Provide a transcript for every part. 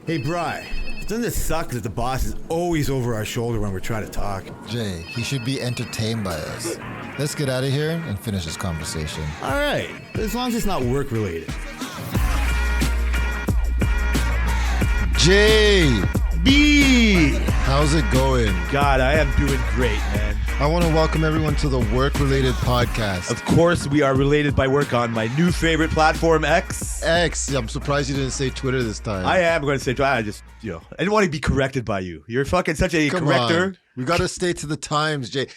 Hey, Bri, doesn't it suck that the boss is always over our shoulder when we're trying to talk? Jay, he should be entertained by us. Let's get out of here and finish this conversation. All right, as long as it's not work related. Jay! B! How's it going? God, I am doing great, man. I want to welcome everyone to the work-related podcast. Of course, we are related by work on my new favorite platform, X. I'm surprised you didn't say Twitter this time. I am going to say, I didn't want to be corrected by you. You're fucking such a corrector. On. We got to stay to the times, Jay.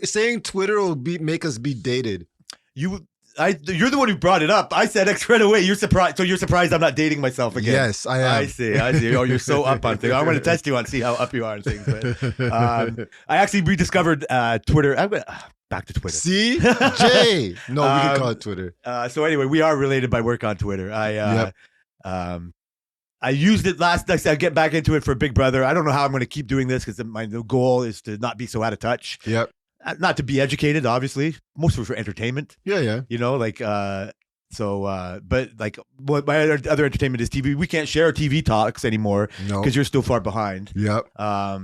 Saying Twitter will make us be dated. You're the one who brought it up. I said X right away. You're surprised. So you're surprised I'm not dating myself again. Yes, I am. I see. Oh, you're so up on things. I'm going to test you on see how up you are on things. But, I actually rediscovered Twitter. Back to Twitter. See? Jay. No, we can call it Twitter. So anyway, we are related by work on Twitter. I used it last night. I get back into it for Big Brother. I don't know how I'm going to keep doing this because my goal is to not be so out of touch. Yep. Not to be educated, obviously. Mostly for entertainment. Yeah. You know, but what my other entertainment is TV. We can't share TV talks anymore because you're still far behind. Yep. I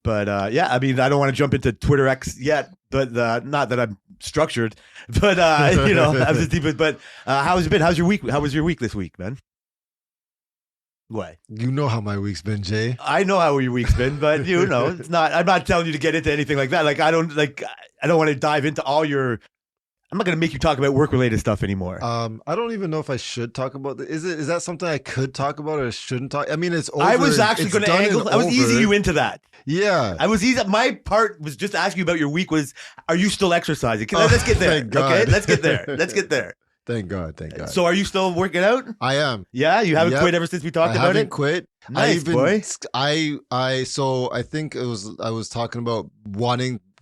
mean, I don't want to jump into Twitter X yet, but not that I'm structured, but I'm just deep. But how has it been? How's your week? How was your week this week, man? What? You know how my week's been, Jay. I know how your week's been, but it's not. I'm not telling you to get into anything like that. Like I don't want to dive into all your. I'm not going to make you talk about work-related stuff anymore. I don't even know if I should talk about this. Is that something I could talk about or shouldn't talk? I mean, it's over. I was actually going to angle. I was easing you into that. Yeah. I was easy. My part was just asking you about your week was, are you still exercising? Let's get there. Okay, let's get there. Thank God. So are you still working out? I am. Yeah, you haven't quit ever since we talked about it? I haven't quit. Nice, boy. So I think I was talking about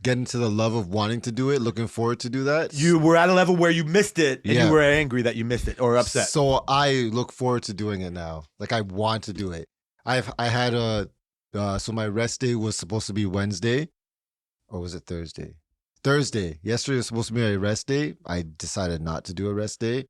getting to the level of wanting to do it, looking forward to do that. You were at a level where you missed it and you were angry that you missed it or upset. So I look forward to doing it now. Like I want to do it. So my rest day was supposed to be Wednesday, or was it Thursday? Thursday. Yesterday was supposed to be my rest day. I decided not to do a rest day.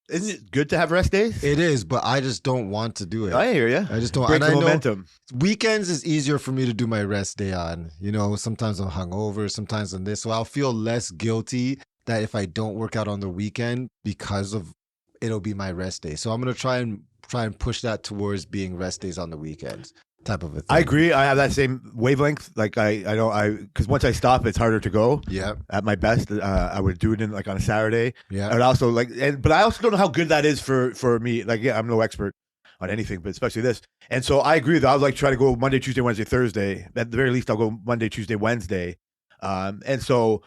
Isn't it good to have rest days? It is, but I just don't want to do it. I hear you. I just don't. Break the momentum. Weekends is easier for me to do my rest day on. Sometimes I'm hungover, sometimes on this. So I'll feel less guilty that if I don't work out on the weekend because of it'll be my rest day. So I'm gonna try and push that towards being rest days on the weekends. Type of a thing. I agree. I have that same wavelength. Like because once I stop, it's harder to go. Yeah. At my best, I would do it on a Saturday. Yeah. I would also but I also don't know how good that is for me. Like, yeah, I'm no expert on anything, but especially this. And so I agree that I would try to go Monday, Tuesday, Wednesday, Thursday. At the very least, I'll go Monday, Tuesday, Wednesday. And so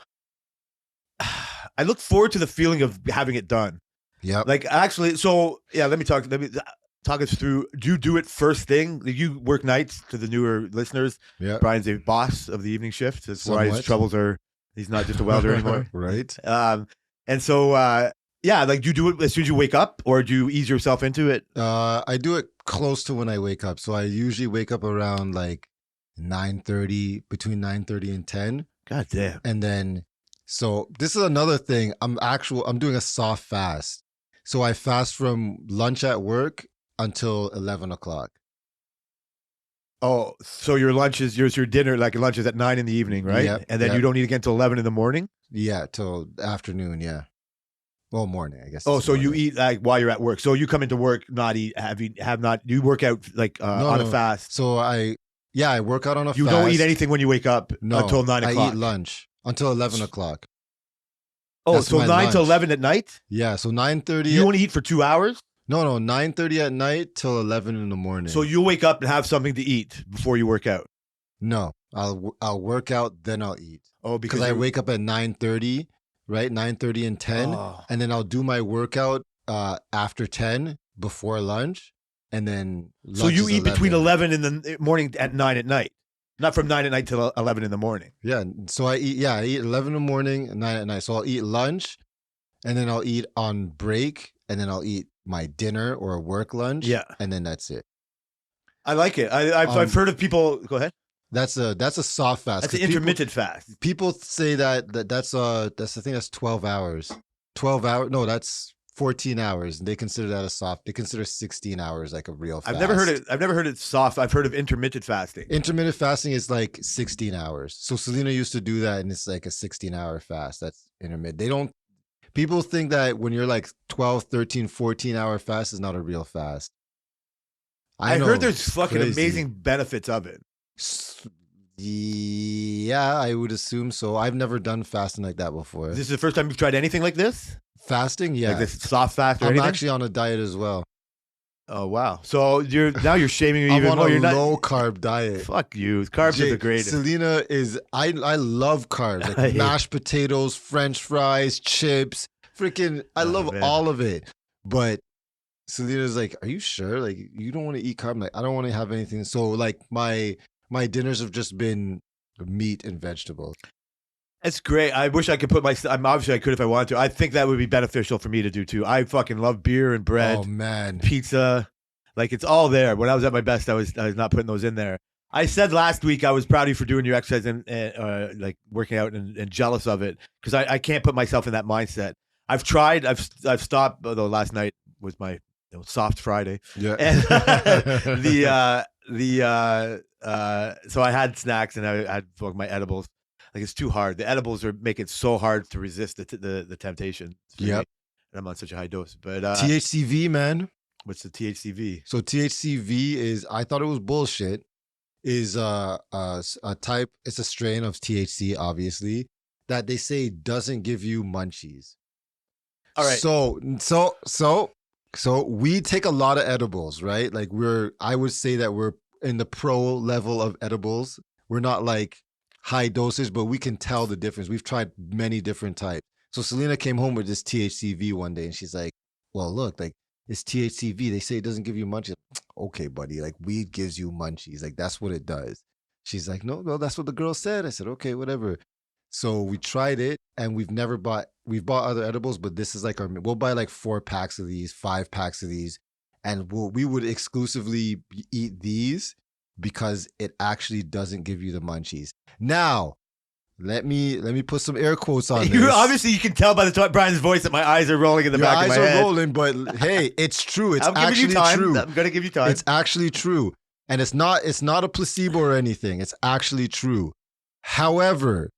I look forward to the feeling of having it done. Yeah. Like actually, so yeah, let me talk us through. Do you do it first thing? You work nights to the newer listeners. Yeah. Brian's a boss of the evening shift. That's why his troubles are, he's not just a welder anymore. Right. And so, do you do it as soon as you wake up or do you ease yourself into it? I do it close to when I wake up. So I usually wake up around like 9:30, between 9:30 and 10. God damn. And then, so this is another thing. I'm doing a soft fast. So I fast from lunch at work until 11 o'clock. Oh, so your lunch is your dinner, like your lunch is at 9 in the evening, right? Yep, and then you don't eat again until 11 in the morning? Yeah, till afternoon, yeah. Well, morning, I guess. Oh, so you eat like while you're at work. So you come into work, not eat, you work out like on a fast. So I work out on a fast. You don't eat anything when you wake up until 9 o'clock? I eat lunch until 11 o'clock. Oh, That's so 9 lunch. to 11 at night? Yeah, so 9:30. You only eat for 2 hours? No, 9:30 at night till 11 in the morning. So you'll wake up and have something to eat before you work out? No, I'll work out, then I'll eat. Oh, because I wake up at 9:30, right? 9:30 and 10, and then I'll do my workout after 10 before lunch, and then lunch So you eat 11. between 11 in the morning at 9 at night? Not from 9 at night till 11 in the morning? Yeah, so I eat 11 in the morning and 9 at night. So I'll eat lunch, and then I'll eat on break, and then I'll eat my dinner or work lunch. Yeah. And then that's it. I like it. I've heard of people. Go ahead. That's a soft fast. That's an intermittent fast. People say that's I think that's 12 hours. 12 hours. No, that's 14 hours. And they consider that a soft. They consider 16 hours like a real fast. I've never heard it soft. I've heard of intermittent fasting. Intermittent fasting is like 16 hours. So Selena used to do that, and it's like a 16-hour fast. That's intermittent. They don't. People think that when you're like 12, 13, 14-hour fast is not a real fast. I know, heard there's fucking crazy. amazing benefits of it. Yeah, I would assume so. I've never done fasting like that before. This is the first time you've tried anything like this? Fasting, yeah. Like this soft fast or I'm anything? actually on a diet as well. Oh, wow. So you're shaming me I'm even on more. a You're not. low carb diet. Fuck you. Carbs are the greatest. Selena is. I love carbs, like mashed potatoes, French fries, chips. Freaking, I love all of it. But Selena's like, "Are you sure? Like, you don't want to eat carb?" I'm like, I don't want to have anything. So, like, my dinners have just been meat and vegetables. It's great. I wish I could put obviously I could if I wanted to. I think that would be beneficial for me to do too. I fucking love beer and bread. Oh man, pizza, like it's all there. When I was at my best, I was not putting those in there. I said last week I was proud of you for doing your exercise and like working out and jealous of it because I can't put myself in that mindset. I've tried. I've stopped. Although last night was my soft Friday. Yeah. And so I had snacks and I had my edibles. Like it's too hard. The edibles make it so hard to resist the temptation. Yeah. And I'm on such a high dose. But THC-V, man. What's the THC-V? So THC-V is, I thought it was bullshit. Is a type. It's a strain of THC, obviously, that they say doesn't give you munchies. All right. So we take a lot of edibles, right? Like I would say that we're in the pro level of edibles. We're not like high dosage, but we can tell the difference. We've tried many different types. So Selena came home with this THC-V one day and she's like, well, look, like it's THC-V. They say it doesn't give you munchies. Okay, buddy, like weed gives you munchies. Like that's what it does. She's like, no, that's what the girl said. I said, okay, whatever. So we tried it and we've bought other edibles, but this is like we'll buy like 4 packs of these, 5 packs of these. And we would exclusively eat these because it actually doesn't give you the munchies. Now, let me put some air quotes on this. Obviously, you can tell by the top Brian's voice that my eyes are rolling in the back of my head. Your eyes are rolling, but hey, it's true. It's actually true. I'm gonna give you time. It's actually true, and it's not a placebo or anything. It's actually true. However,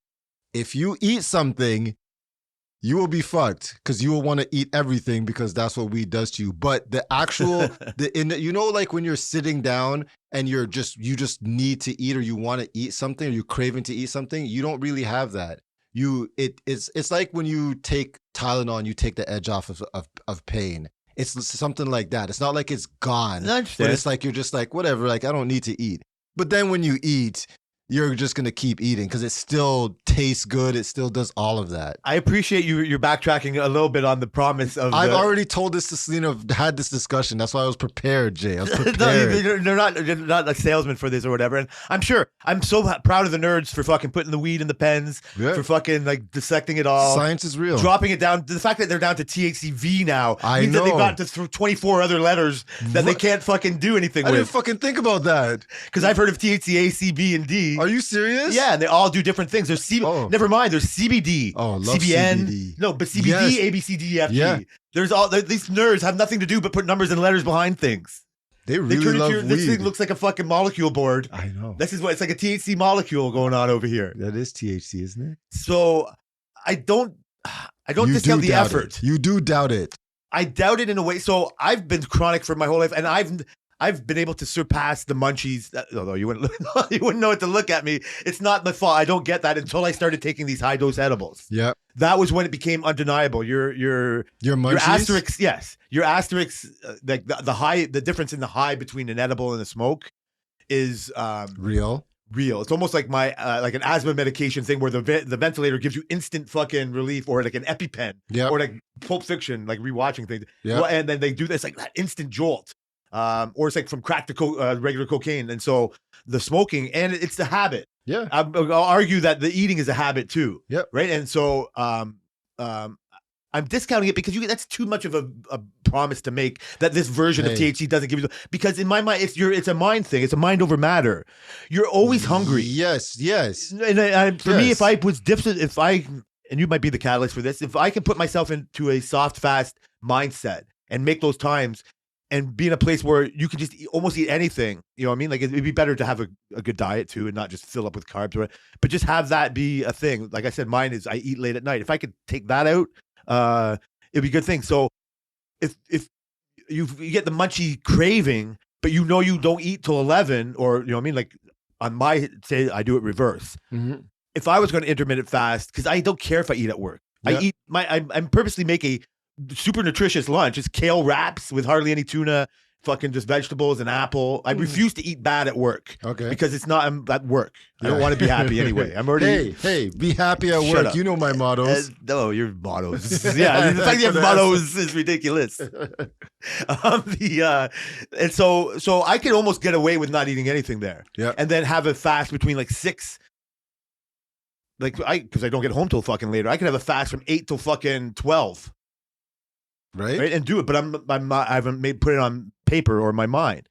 if you eat something, you will be fucked because you will want to eat everything because that's what weed does to you. But the actual, like when you're sitting down and you just need to eat or you want to eat something or you're craving to eat something, you don't really have that. It's like when you take Tylenol and you take the edge off of pain. It's something like that. It's not like it's gone, but it's like you're just like, whatever, like I don't need to eat. But then when you eat, you're just going to keep eating because it still tastes good. It still does all of that. I appreciate you're backtracking a little bit on the promise of I've already told this to Selena. I've had this discussion. That's why I was prepared, Jay. I was prepared. No, they're not a salesman for this or whatever. And I'm sure, I'm so proud of the nerds for fucking putting the weed in the pens, for fucking like dissecting it all. Science is real. Dropping it down. The fact that they're down to THC-V now means know. that they've got to 24 other letters that they can't fucking do anything with. I didn't fucking think about that. Because I've heard of THC-A, C, B, and D. Are you serious? Yeah, and they all do different things. There's never mind. There's CBD. Oh, love CBN. CBD. No, but CBD, A, B, C, D, E, F, G. Yeah. There's these nerds have nothing to do but put numbers and letters behind things. They really love weed. This thing looks like a fucking molecule board. I know. This is what it's like, a THC molecule going on over here. That is THC, isn't it? So I don't discount the effort. You do doubt it. I doubt it in a way. So I've been chronic for my whole life, and I've been able to surpass the munchies. Although you wouldn't know what to look at me. It's not my fault. I don't get that until I started taking these high dose edibles. Yeah, that was when it became undeniable. Your munchies? Your asterisks, yes. Your asterisks, like the difference in the high between an edible and a smoke is real. It's almost like my like an asthma medication thing where the ventilator gives you instant fucking relief, or like an EpiPen, or like Pulp Fiction, like rewatching things. Yeah, and then they do this like that instant jolt. Or it's like from crack to regular cocaine. And so the smoking, and it's the habit. Yeah. I'll argue that the eating is a habit too. Yep. Right. And so I'm discounting it because that's too much of a promise to make that this version of THC doesn't give you, because in my mind, it's a mind thing. It's a mind over matter. You're always hungry. Yes. And for me, if I was and you might be the catalyst for this, if I can put myself into a soft fast mindset and make those times and be in a place where you can just almost eat anything. You know what I mean? Like it'd be better to have a good diet too and not just fill up with carbs, but just have that be a thing. Like I said, mine is I eat late at night. If I could take that out, it'd be a good thing. So if you get the munchie craving, but you know you don't eat till 11, or you know what I mean? Like on my say, I do it reverse. Mm-hmm. If I was going to intermittent fast, because I don't care if I eat at work, Yeah. I eat I'm purposely make a super nutritious lunch. It's kale wraps with hardly any tuna, fucking just vegetables and apple. I refuse to eat bad at work. Okay. Because it's not I'm at work. I don't want to be happy anyway. I'm already. Hey, be happy at Shut work. up. You know my mottos. No, your mottos. Yeah, the fact you have mottos is ridiculous. And so I could almost get away with not eating anything there. Yeah. And then have a fast between like 6. Like because I don't get home till fucking later. I could have a fast from 8 till fucking 12. Right, and do it, but I'm not. I haven't put it on paper or in my mind.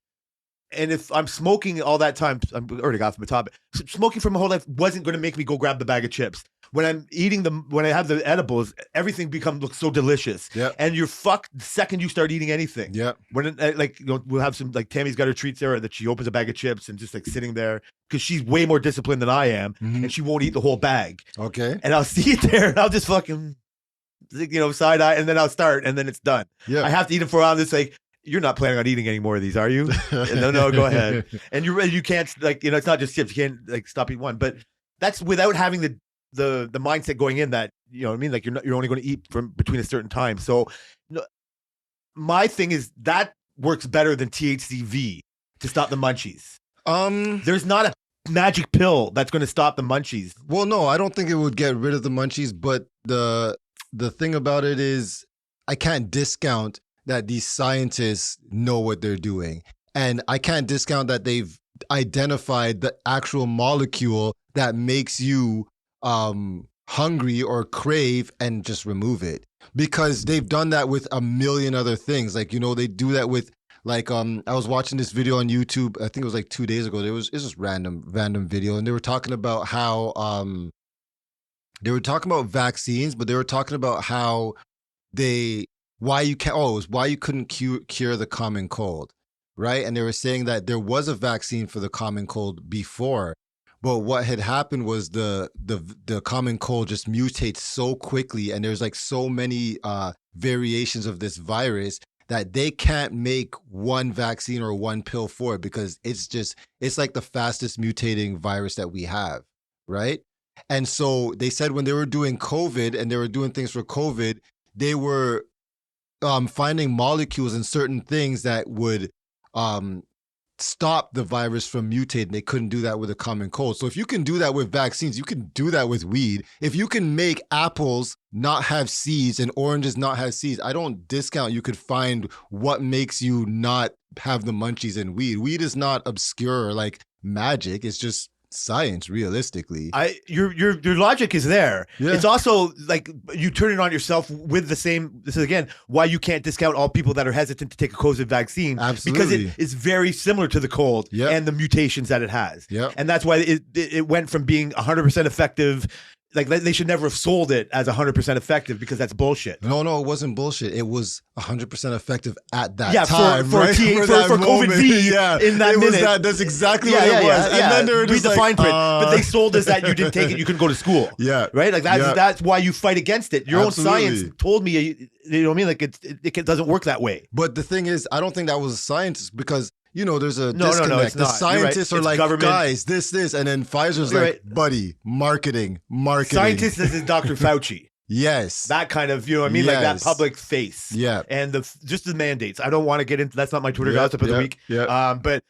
And if I'm smoking all that time, I'm already got from the topic. Smoking for my whole life wasn't going to make me go grab the bag of chips. When I'm eating them, when I have the edibles, everything looks so delicious. Yeah, and you're fucked the second you start eating anything. Yeah, when like we'll have some like Tammy's got her treats there that she opens a bag of chips and just like sitting there because she's way more disciplined than I am, and she won't eat the whole bag. Okay, and I'll see it there and I'll just fucking. Side eye, and then I'll start, and then it's done. Yeah, I have to eat it for a while. It's like you're not planning on eating any more of these, are you? No, go ahead. And you can't it's not just chips. You can't like stop eating one, but that's without having the mindset going in that you know what I mean. Like you're only going to eat from between a certain time. So my thing is that works better than THC-V to stop the munchies. There's not a magic pill that's going to stop the munchies. Well, no, I don't think it would get rid of the munchies, but the thing about it is I can't discount that these scientists know what they're doing. And I can't discount that they've identified the actual molecule that makes you hungry or crave and just remove it. Because they've done that with a million other things. Like, they do that with like I was watching this video on YouTube, I think it was like 2 days ago. It's just random video, and they were talking about how they were talking about vaccines, but they were talking about how why you couldn't cure the common cold, right? And they were saying that there was a vaccine for the common cold before, but what had happened was the common cold just mutates so quickly, and there's like so many variations of this virus that they can't make one vaccine or one pill for it because it's like the fastest mutating virus that we have, right? And so they said when they were doing COVID and they were doing things for COVID, they were finding molecules in certain things that would stop the virus from mutating. They couldn't do that with a common cold. So if you can do that with vaccines, you can do that with weed. If you can make apples not have seeds and oranges not have seeds, I don't discount you could find what makes you not have the munchies in weed. Weed is not obscure like magic. It's just science, realistically. Your logic is there. Yeah. It's also like you turn it on yourself with the same. This is again why you can't discount all people that are hesitant to take a COVID vaccine. Absolutely. Because it is very similar to the cold and the mutations that it has. Yep. And that's why it went from being 100% effective. Like they should never have sold it as 100% effective because that's bullshit. No, it wasn't bullshit. It was 100% effective at that time. For COVID-V in that minute. That's exactly what it was. And then they were just read the fine print. But they like, sold us that you didn't take it, you couldn't go to school. Yeah. Right? Like that's why you fight against it. Your Absolutely. own science told me, you know what I mean? Like it doesn't work that way. But the thing is, I don't think that was a scientist because there's a No, disconnect. it's the not. scientists You're are right. like, government. guys, this, and then Pfizer's You're like, right. buddy, marketing. Scientists is Dr. Fauci. Yes. That kind of, you know what I mean? Like that Yes. public face. Yeah. And just the mandates. I don't want to get into, that's not my Twitter Yeah, gossip of the yeah, week. yeah. But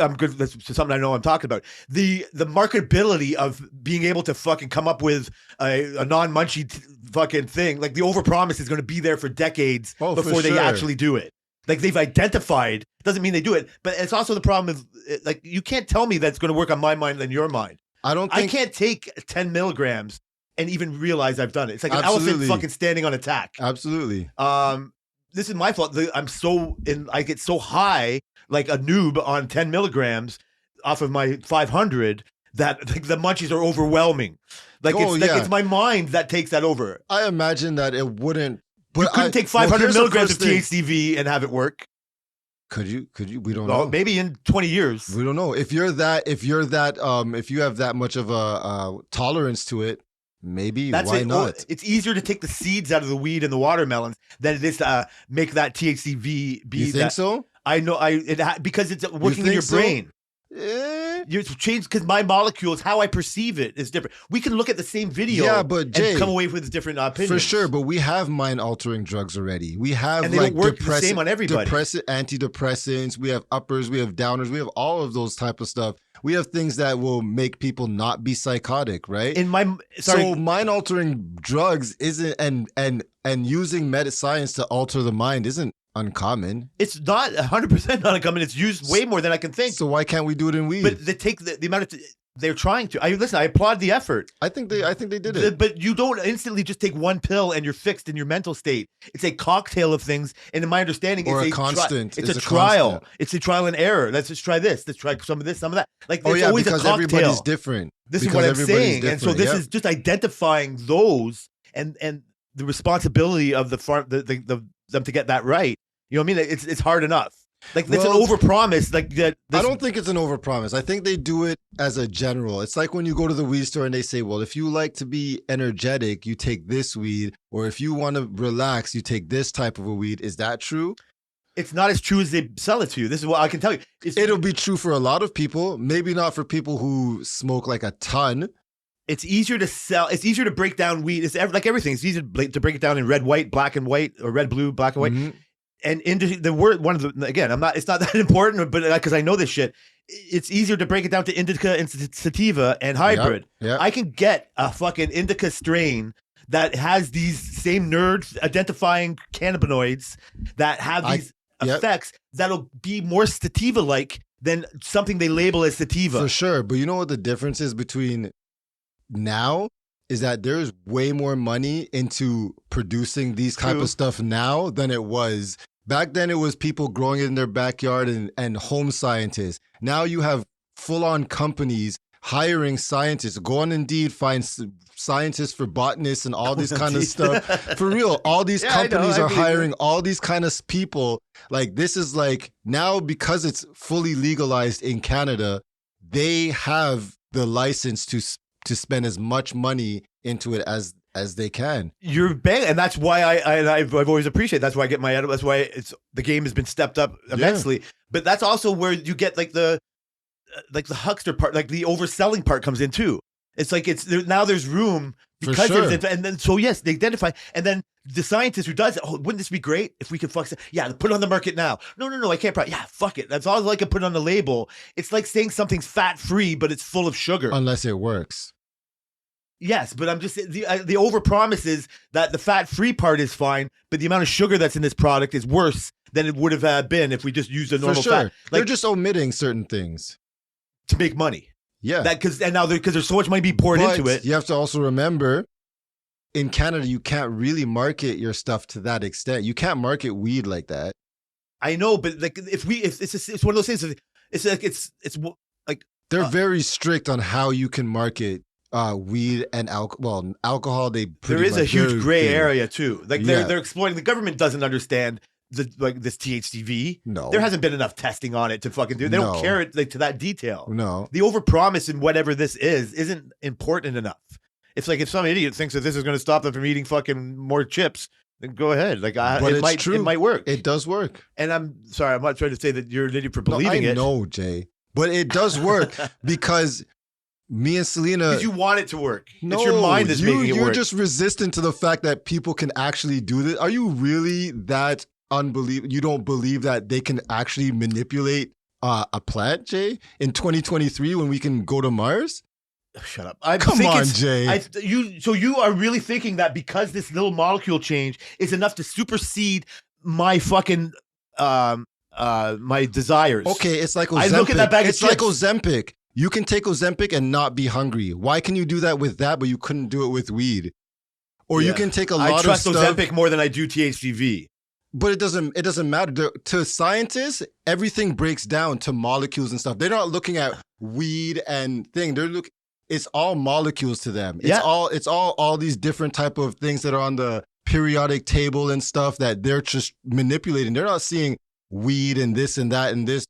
I'm good. That's something I know I'm talking about. The marketability of being able to fucking come up with a non-munchy fucking thing, like the overpromise is going to be there for decades before they actually do it. Like they've identified, doesn't mean they do it, but it's also the problem of like you can't tell me that it's going to work on my mind than your mind. I can't take 10 milligrams and even realize I've done it. It's like an elephant fucking standing on attack. Absolutely. This is my fault. I get so high like a noob on 10 milligrams off of my 500 that like, the munchies are overwhelming. Like it's my mind that takes that over. I imagine that it wouldn't You couldn't take 500 here's the milligrams of first thing. THC-V and have it work. Could you? We don't Well, know. maybe in 20 years. We don't know. If you have that much of a tolerance to it, maybe. Why not? It's easier to take the seeds out of the weed and the watermelons than it is to make that THC-V be. You think so? I know. Because it's working in your so? brain. Eh. You change because my molecules, how I perceive it, is different. We can look at the same video, Yeah, but Jay, and come away with different opinions. For sure, but we have mind-altering drugs already. We have and they don't work the same on everybody. Antidepressants. We have uppers. We have downers. We have all of those type of stuff. We have things that will make people not be psychotic, right? So mind-altering drugs isn't and using science to alter the mind isn't uncommon. It's not 100% not uncommon. It's used way more than I can think. So why can't we do it in weed? But they take the amount of they're trying to. I applaud the effort. I think they did it. But you don't instantly just take one pill and you're fixed in your mental state. It's a cocktail of things, and in my understanding, or it's a constant. It's a trial. Constant. It's a trial and error. Let's just try this. Let's try some of this, some of that. Like it's always because a cocktail. Everybody's different. This is what I'm saying, and so this is just identifying those and the responsibility of the farm, them to get that right. You know what I mean? It's hard enough. Like it's an overpromise. Like that. I don't think it's an overpromise. I think they do it as a general. It's like when you go to the weed store and they say, "Well, if you like to be energetic, you take this weed, or if you want to relax, you take this type of a weed." Is that true? It's not as true as they sell it to you. This is what I can tell you. It'll be true for a lot of people. Maybe not for people who smoke like a ton. It's easier to sell. It's easier to break down weed. It's like everything. It's easier to break it down in red, white, black and white, or red, blue, black and white. Mm-hmm. And into the word, one of the, again, it's not that important, but because I know this shit, it's easier to break it down to indica and sativa and hybrid. Yep. I can get a fucking indica strain that has these same nerds identifying cannabinoids that have these effects that'll be more sativa-like than something they label as sativa. For sure. But you know what the difference is between now is that there's way more money into producing these type of stuff now than it was. Back then, it was people growing it in their backyard and home scientists. Now you have full-on companies hiring scientists. Go on Indeed, find scientists for botanists and all this kind of stuff. For real, all these companies are hiring all these kind of people. Like this is like now because it's fully legalized in Canada, they have the license to spend as much money into it as they can. You're bang, and that's why I've always appreciated. That's why I get my edit. That's why the game has been stepped up immensely. Yeah. But that's also where you get like the huckster part, like the overselling part comes in too. It's like now there's room because and then so yes, they identify, and then the scientist who does it. Oh, wouldn't this be great if we could put it on the market now? No, I can't. Yeah, fuck it. That's all I can put on the label. It's like saying something's fat free, but it's full of sugar unless it works. Yes, but I'm just the overpromise is that the fat-free part is fine, but the amount of sugar that's in this product is worse than it would have been if we just used a normal fat. They're just omitting certain things to make money. Yeah, because there's so much money being poured into it. You have to also remember, in Canada, you can't really market your stuff to that extent. You can't market weed like that. I know, but like if it's one of those things. It's like they're very strict on how you can market. Weed and alcohol. Alcohol. There is a huge gray area too. Like they're exploiting. The government doesn't understand this THC-V. No, there hasn't been enough testing on it to fucking do. They don't care it to that detail. No, the overpromise in whatever this isn't important enough. It's like if some idiot thinks that this is going to stop them from eating fucking more chips, then go ahead. Like it might work. It does work. And I'm sorry, I'm not trying to say that you're an idiot for believing it. No, Jay, but it does work because. Me and Selena, because you want it to work. No, it's your mind that's making it work. You're just resistant to the fact that people can actually do this. Are you really that unbelievable? You don't believe that they can actually manipulate a plant, Jay, in 2023 when we can go to Mars? Shut up! Come on, Jay. So you are really thinking that because this little molecule change is enough to supersede my fucking my desires? Okay, it's like Ozempic. I look at that bag of chips. Like Ozempic. You can take Ozempic and not be hungry. Why can you do that with that, but you couldn't do it with weed? Or you can take a lot of stuff. I trust Ozempic more than I do THC-V. But it doesn't matter. To scientists, everything breaks down to molecules and stuff. They're not looking at weed and thing. It's all molecules to them. It's all these different type of things that are on the periodic table and stuff that they're just manipulating. They're not seeing weed and this and that and this.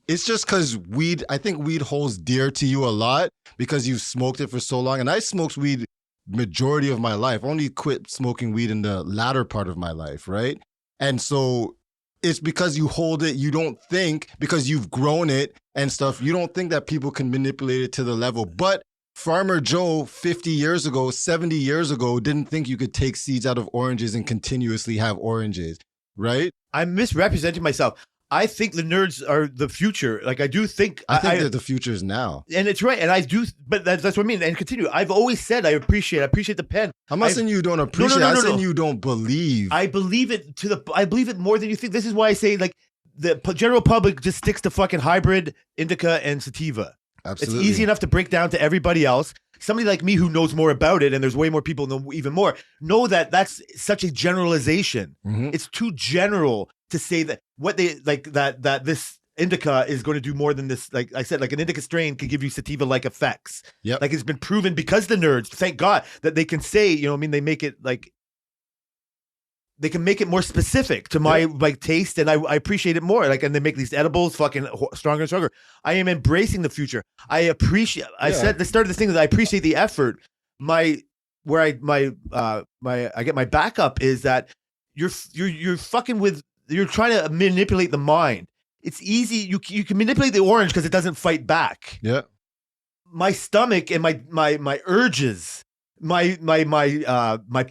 It's just because weed, I think weed holds dear to you a lot because you've smoked it for so long. And I smoked weed majority of my life. Only quit smoking weed in the latter part of my life, right? And so it's because you hold it, you don't think, because you've grown it and stuff, you don't think that people can manipulate it to the level. But Farmer Joe 50 years ago, 70 years ago, didn't think you could take seeds out of oranges and continuously have oranges, right? I'm misrepresenting myself. I think the nerds are the future. Like, I do think... I think that the future is now. And it's right. And I do... But that's what I mean. And continue. I've always said I appreciate the pen. I'm not saying you don't appreciate it. I'm saying you don't believe. I believe it I believe it more than you think. This is why I say, like, the general public just sticks to fucking hybrid, indica, and sativa. Absolutely. It's easy enough to break down to everybody else. Somebody like me who knows more about it, and there's way more people who know even more, know that that's such a generalization. Mm-hmm. It's too general to say that what they like that this indica is going to do more than this. Like I said, like an indica strain can give you sativa-like effects. Yep. Like it's been proven because the nerds, thank God, that they can say, you know what I mean, they make it like they can make it more specific to my like taste, and I appreciate it more. Like, and they make these edibles fucking stronger and stronger. I am embracing the future. I appreciate. I said the start of this thing is I appreciate the effort. I get my backup is that you're fucking with. You're trying to manipulate the mind. It's easy. You can manipulate the orange because it doesn't fight back. Yeah. My stomach and my urges, my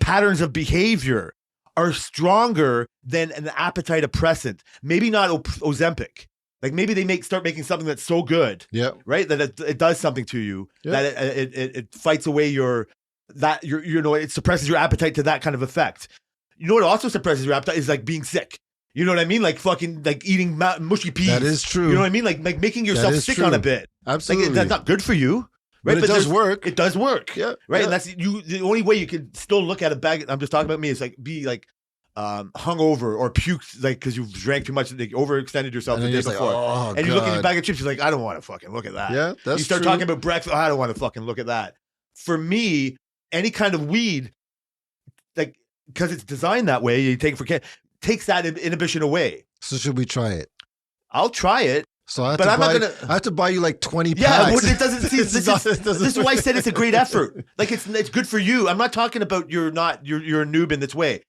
patterns of behavior are stronger than an appetite oppressant. Maybe not Ozempic. Like maybe they start making something that's so good, right, that it does something to you, that it fights away it suppresses your appetite to that kind of effect. You know what also suppresses your appetite is like being sick. You know what I mean? Like fucking like eating mushy peas. That is true. You know what I mean? Like making yourself sick on a bit. Absolutely. Like, that's not good for you. Right, but it does work. It does work. Yeah. Right. Yeah. And that's the only way you can still look at a bag. I'm just talking about me. Is like be like hungover or puked like because you've drank too much, like overextended yourself the day before. Like, and you look at your bag of chips, you're like, I don't want to fucking look at that. Yeah, that's You start true. talking about breakfast. I don't want to fucking look at that. For me, any kind of weed, like because it's designed that way, you take it for takes that inhibition away. So should we try it? I'll try it. So I have to buy you like 20 packs. Yeah, but it doesn't see this is why I said it's a great effort. Like it's good for you. I'm not talking about you're a noob in this way.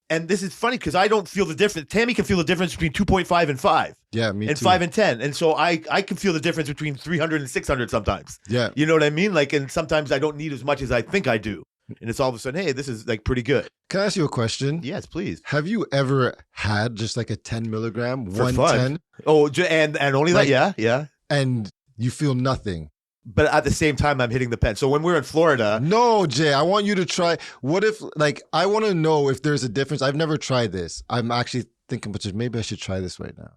And this is funny because I don't feel the difference. Tammy can feel the difference between 2.5 and 5. Yeah, me and too. 5 and 10. And so I can feel the difference between 300 and 600 sometimes. Yeah. You know what I mean? Like, and sometimes I don't need as much as I think I do. And it's all of a sudden, hey, this is like pretty good. Can I ask you a question? Yes, please. Have you ever had just like a 10 milligram, For 110? fun. Oh, and only Like- that? Yeah. And you feel nothing? But at the same time, I'm hitting the pen. So when we're in Florida, No, Jay, I want you to try. What if, like, I want to know if there's a difference. I've never tried this. I'm actually thinking, but maybe I should try this right now.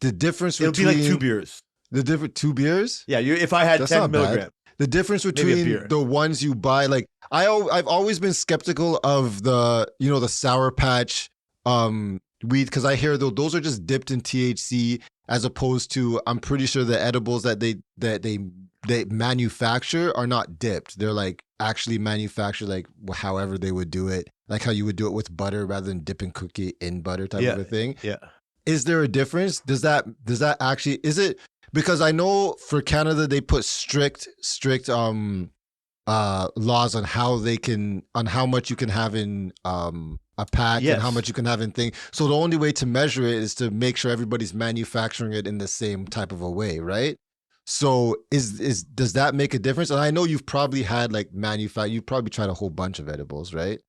The difference it'll between... be like 2 beers. The different 2 beers? Yeah, if I had That's 10 not bad. milligrams. The difference Maybe a between beer. the ones you buy, like I've always been skeptical of the Sour Patch weed because I hear those are just dipped in THC as opposed to I'm pretty sure the edibles that they manufacture are not dipped. They're like actually manufactured like however they would do it, like how you would do it with butter rather than dipping cookie in butter type of a thing. Yeah. Is there a difference? Does that actually, is it? Because I know for Canada they put strict laws on how much you can have in a pack and how much you can have in thing. So the only way to measure it is to make sure everybody's manufacturing it in the same type of a way, right? So does that make a difference? And I know you've probably had you've probably tried a whole bunch of edibles, right?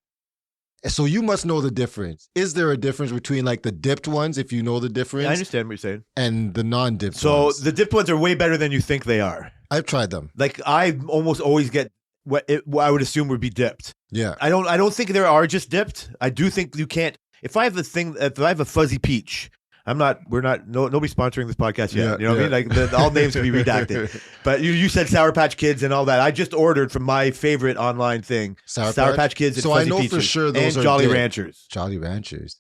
So you must know the difference. Is there a difference between like the dipped ones, if you know the difference? Yeah, I understand what you're saying. And the non-dipped So ones? the dipped ones are way better than you think they are. I've tried them. Like I almost always get what I would assume would be dipped. Yeah. I don't think there are just dipped. I do think you can't. If I have a fuzzy peach, nobody's sponsoring this podcast yet. You know what I mean? Like all names can be redacted. But you said Sour Patch Kids and all that. I just ordered from my favorite online thing, Sour Patch Kids and so Fuzzy I know Peaches for sure those and are Jolly dipped. Ranchers. Jolly Ranchers.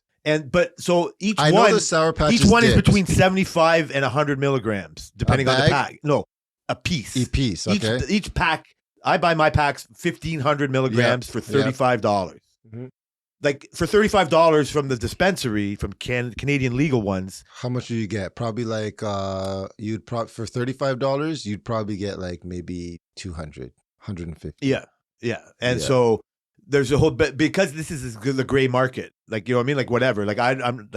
So each I know the Sour Patch each one is dipped. between 75 and 100 milligrams, depending on the bag? pack. No, a piece. A piece, okay. Each pack, I buy my packs 1,500 milligrams for $35. like for $35 from the dispensary from Canadian legal ones. How much do you get? Probably like for $35, you'd probably get like maybe 200, 150. Yeah. And so there's a whole bit because this is the gray market. Like, you know what I mean? Like whatever. Like I'm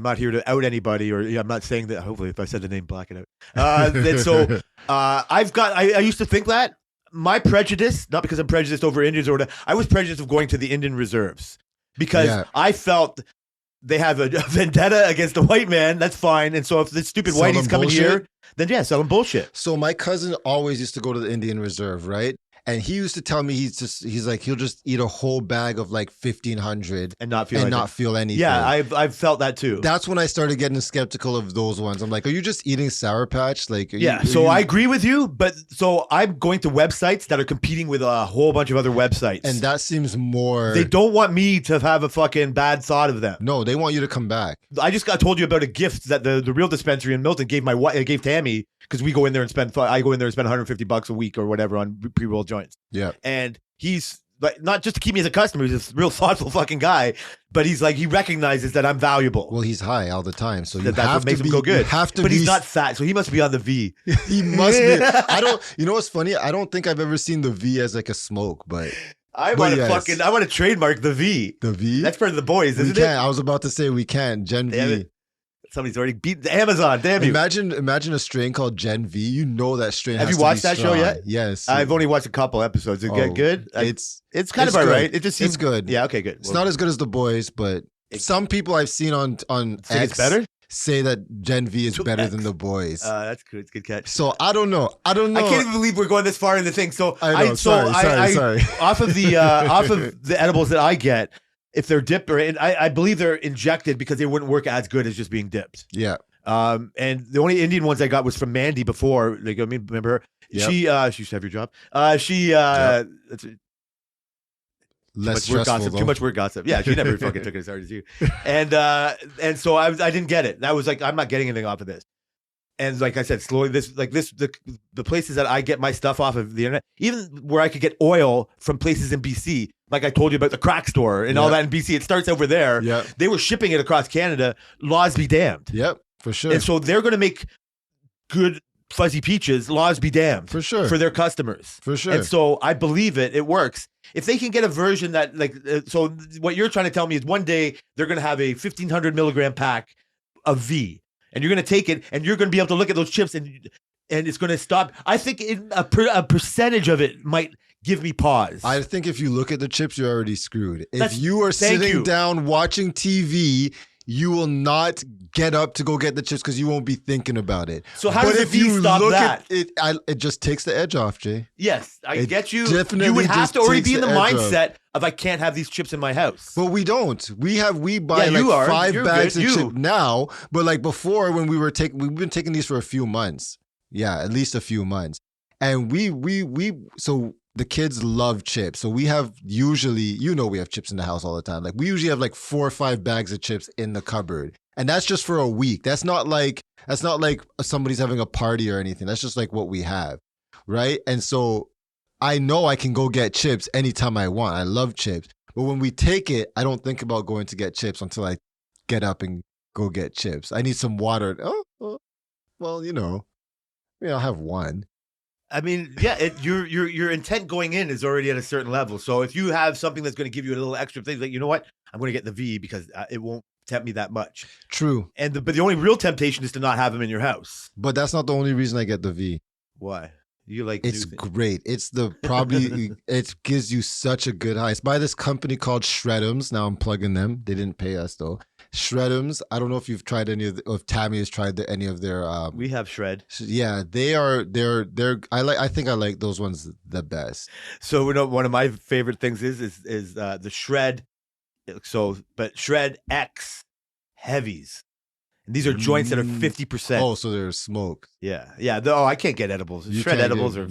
not here to out anybody, or I'm not saying that. Hopefully, if I said the name, black it out. And so I used to think that my prejudice, not because I'm prejudiced over Indians or whatever, I was prejudiced of going to the Indian reserves because I felt they have a vendetta against the white man. That's fine. And so if this stupid whitey's coming here, then sell them bullshit. So my cousin always used to go to the Indian reserve, right? And he used to tell me he's like he'll just eat a whole bag of like 1,500 and not feel anything. Yeah, I've felt that too. That's when I started getting skeptical of those ones. I'm like, are you just eating Sour Patch? Like, I agree with you, but so I'm going to websites that are competing with a whole bunch of other websites, and that seems more. They don't want me to have a fucking bad thought of them. No, they want you to come back. I just told you about a gift that the real dispensary in Milton gave Tammy because we go in there and spend $150 a week or whatever on pre-roll joints. Yeah. And he's like, not just to keep me as a customer, he's a real thoughtful fucking guy, but he's like, he recognizes that I'm valuable. Well, he's high all the time, so that's what makes him go good. But he's not fat, so he must be on the V. He must be. You know what's funny? I don't think I've ever seen the V as like a smoke, but I want to trademark the V. The V? That's for the boys, isn't it? I was about to say we can't. Gen V. Somebody's already beat Amazon. Damn you! Imagine a strain called Gen V. You know that strain. Have you watched that show yet? Yes. I've only watched a couple episodes. It get good? It's kind of all right. It just seems it's good. Yeah. Okay. Good. It's not as good as the boys, but some people I've seen on X it's better. Say that Gen V is better than the boys. That's good. It's a good catch. So I don't know. I can't even believe we're going this far in the thing. So sorry. Off of the edibles that I get, if they're dipped I believe they're injected because they wouldn't work as good as just being dipped. Yeah. And the only Indian ones I got was from Mandy before. Like, I mean, remember her? Yep. She used to have your job. Less stressful, too much work gossip. Yeah, she never fucking took it as hard as you. And so I didn't get it. That was like, I'm not getting anything off of this. And like I said, slowly the places that I get my stuff off of the internet, even where I could get oil from places in BC, like I told you about the crack store and all that in BC, it starts over there. Yeah. They were shipping it across Canada. Laws be damned. Yep, for sure. And so they're going to make good fuzzy peaches, laws be damned. For sure. For their customers. For sure. And so I believe it works. If they can get a version that so what you're trying to tell me is one day they're going to have a 1,500 milligram pack of V. And you're going to take it, and you're going to be able to look at those chips, and it's going to stop. I think a percentage of it might give me pause. I think if you look at the chips, you're already screwed. If you are sitting down watching TV, you will not get up to go get the chips because you won't be thinking about it. So how does you stop that? It just takes the edge off, Jay. Yes, I get you. Definitely, you would have to already be in the mindset off. of I can't have these chips in my house. But we don't. We buy like 5 bags of chips now. But like before, when we've been taking these for a few months. Yeah, at least a few months. And so the kids love chips. So we have usually, we have chips in the house all the time. Like we usually have like 4 or 5 bags of chips in the cupboard. And that's just for a week. That's not like somebody's having a party or anything. That's just like what we have. Right? And so I know I can go get chips anytime I want. I love chips. But when we take it, I don't think about going to get chips until I get up and go get chips. I need some water. Oh well, I'll have one. I mean, yeah, your intent going in is already at a certain level. So if you have something that's going to give you a little extra thing, like, you know what, I'm going to get the V because it won't tempt me that much. True. But the only real temptation is to not have them in your house. But that's not the only reason I get the V. Why? You like it's great. It's it gives you such a good high. It's by this company called Shred'ems. Now I'm plugging them. They didn't pay us though. Shred'ems. I don't know if you've tried if Tammy has tried any of their. We have Shred. Yeah, they're. I think I like those ones the best. So one of my favorite things is the Shred. But Shred X heavies. And these are joints that are 50%. Oh, so they're smoked. Yeah. I can't get edibles. Shred edibles are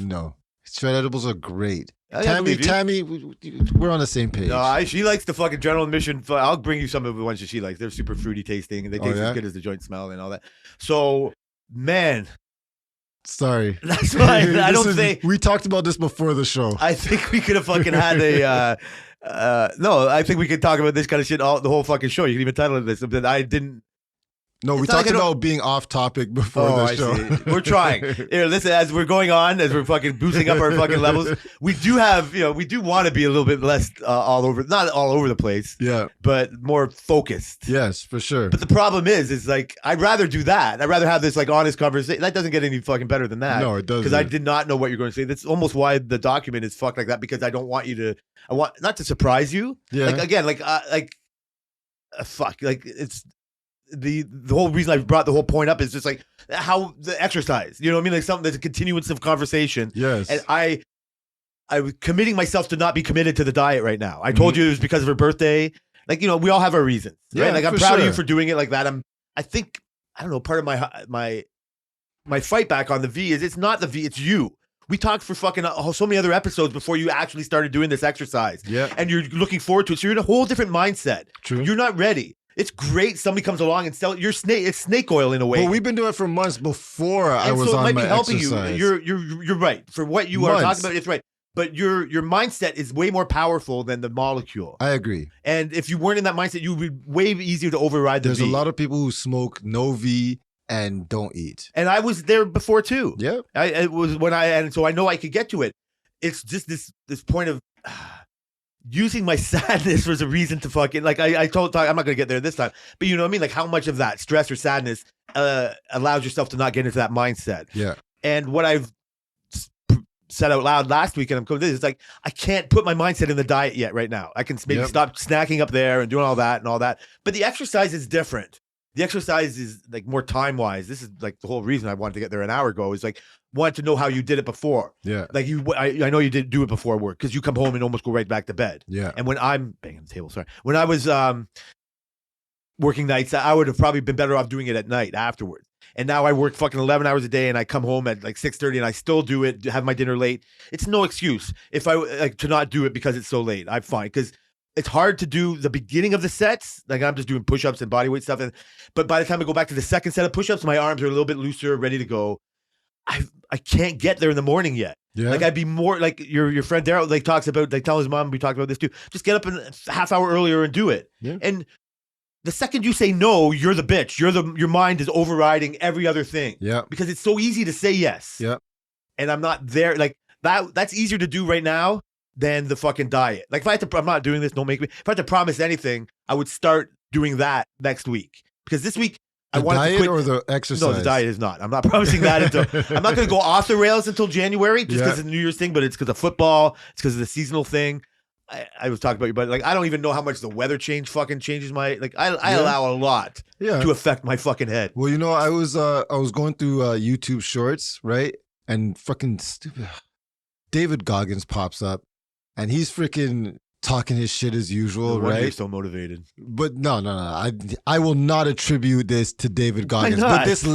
Shred edibles are great. Tammy, we're on the same page. No, she likes the fucking General Admission. I'll bring you some of the ones that she likes. They're super fruity tasting, and they taste as good as the joint smell and all that. So, man. Sorry. That's fine. I don't think... We talked about this before the show. I think we could have fucking had a No, I think we could talk about this kind of shit all the whole fucking show. You can even title it this. But I didn't. No, we It's not like talked I don't- about being off topic before Oh, the I show. see. We're trying. Here, listen, as we're going on, as we're fucking boosting up our fucking levels, we do have, we do want to be a little bit less not all over the place, Yeah. but more focused. Yes, for sure. But the problem is like, I'd rather do that. I'd rather have this like honest conversation. That doesn't get any fucking better than that. No, it doesn't. Because I did not know what you're going to say. That's almost why the document is fucked like that, because I don't want you to, I want not to surprise you. Yeah. Like, again, fuck, like it's, the whole reason I brought the whole point up is just like how the exercise, you know what I mean? Like something that's a continuance of conversation. Yes. And I was committing myself to not be committed to the diet right now. I told you it was because of her birthday. Like, we all have our reasons, right? Yeah, Like I'm for proud of sure. you for doing it like that. I think, I don't know, part of my fight back on the V is it's not the V, it's you. We talked for fucking so many other episodes before you actually started doing this exercise. Yeah. And you're looking forward to it. So you're in a whole different mindset. True. You're not ready. It's great somebody comes along and sell your snake. It's snake oil in a way. Well, we've been doing it for months before I and was so it on might my be helping exercise. you. You're right for what you are Months. talking about. It's right, but your mindset is way more powerful than the molecule. I agree. And if you weren't in that mindset, you would be way easier to override the There's V. a lot of people who smoke no V and don't eat. And I was there before too. Yeah. It was when and so I know I could get to it. It's just this point of using my sadness was a reason to fucking like I'm not gonna get there this time, but you know what I mean, like how much of that stress or sadness allows yourself to not get into that mindset. Yeah. And what I've said out loud last week, and I'm going to this, it's like I can't put my mindset in the diet yet right now. I can maybe stop snacking up there and doing all that, but the exercise is different. The exercise is like more time wise. This is like the whole reason I wanted to get there an hour ago, is like wanted to know how you did it before. Yeah. Like I know you didn't do it before work because you come home and almost go right back to bed. Yeah. And when I'm banging the table, sorry. When I was working nights, I would have probably been better off doing it at night afterwards. And now I work fucking 11 hours a day and I come home at like 6:30 and I still do it, have my dinner late. It's no excuse if I like to not do it because it's so late. I'm fine because it's hard to do the beginning of the sets. Like I'm just doing push-ups and bodyweight stuff. But by the time I go back to the second set of push-ups, my arms are a little bit looser, ready to go. I can't get there in the morning yet. Yeah. Like I'd be more like your friend Daryl like talks about, like tell his mom, we talked about this too. Just get up a half hour earlier and do it. Yeah. And the second you say no, you're the bitch. Your mind is overriding every other thing. Yeah. Because it's so easy to say yes. Yeah. And I'm not there. Like that's easier to do right now than the fucking diet. Like if I had to, I'm not doing this, don't make me. If I had to promise anything, I would start doing that next week. Because this week I The want to diet quit. or the exercise? No, the diet is not. I'm not promising that until I'm not going to go off the rails until January just because of the New Year's thing, but it's because of football. It's because of the seasonal thing. I was talking about you, but like I don't even know how much the weather change fucking changes my like. I allow a lot to affect my fucking head. Well, I was going through YouTube Shorts, right? And fucking stupid David Goggins pops up, and he's freaking talking his shit as usual, No wonder you're right? so motivated. But no. I will not attribute this to David Goggins. not? But this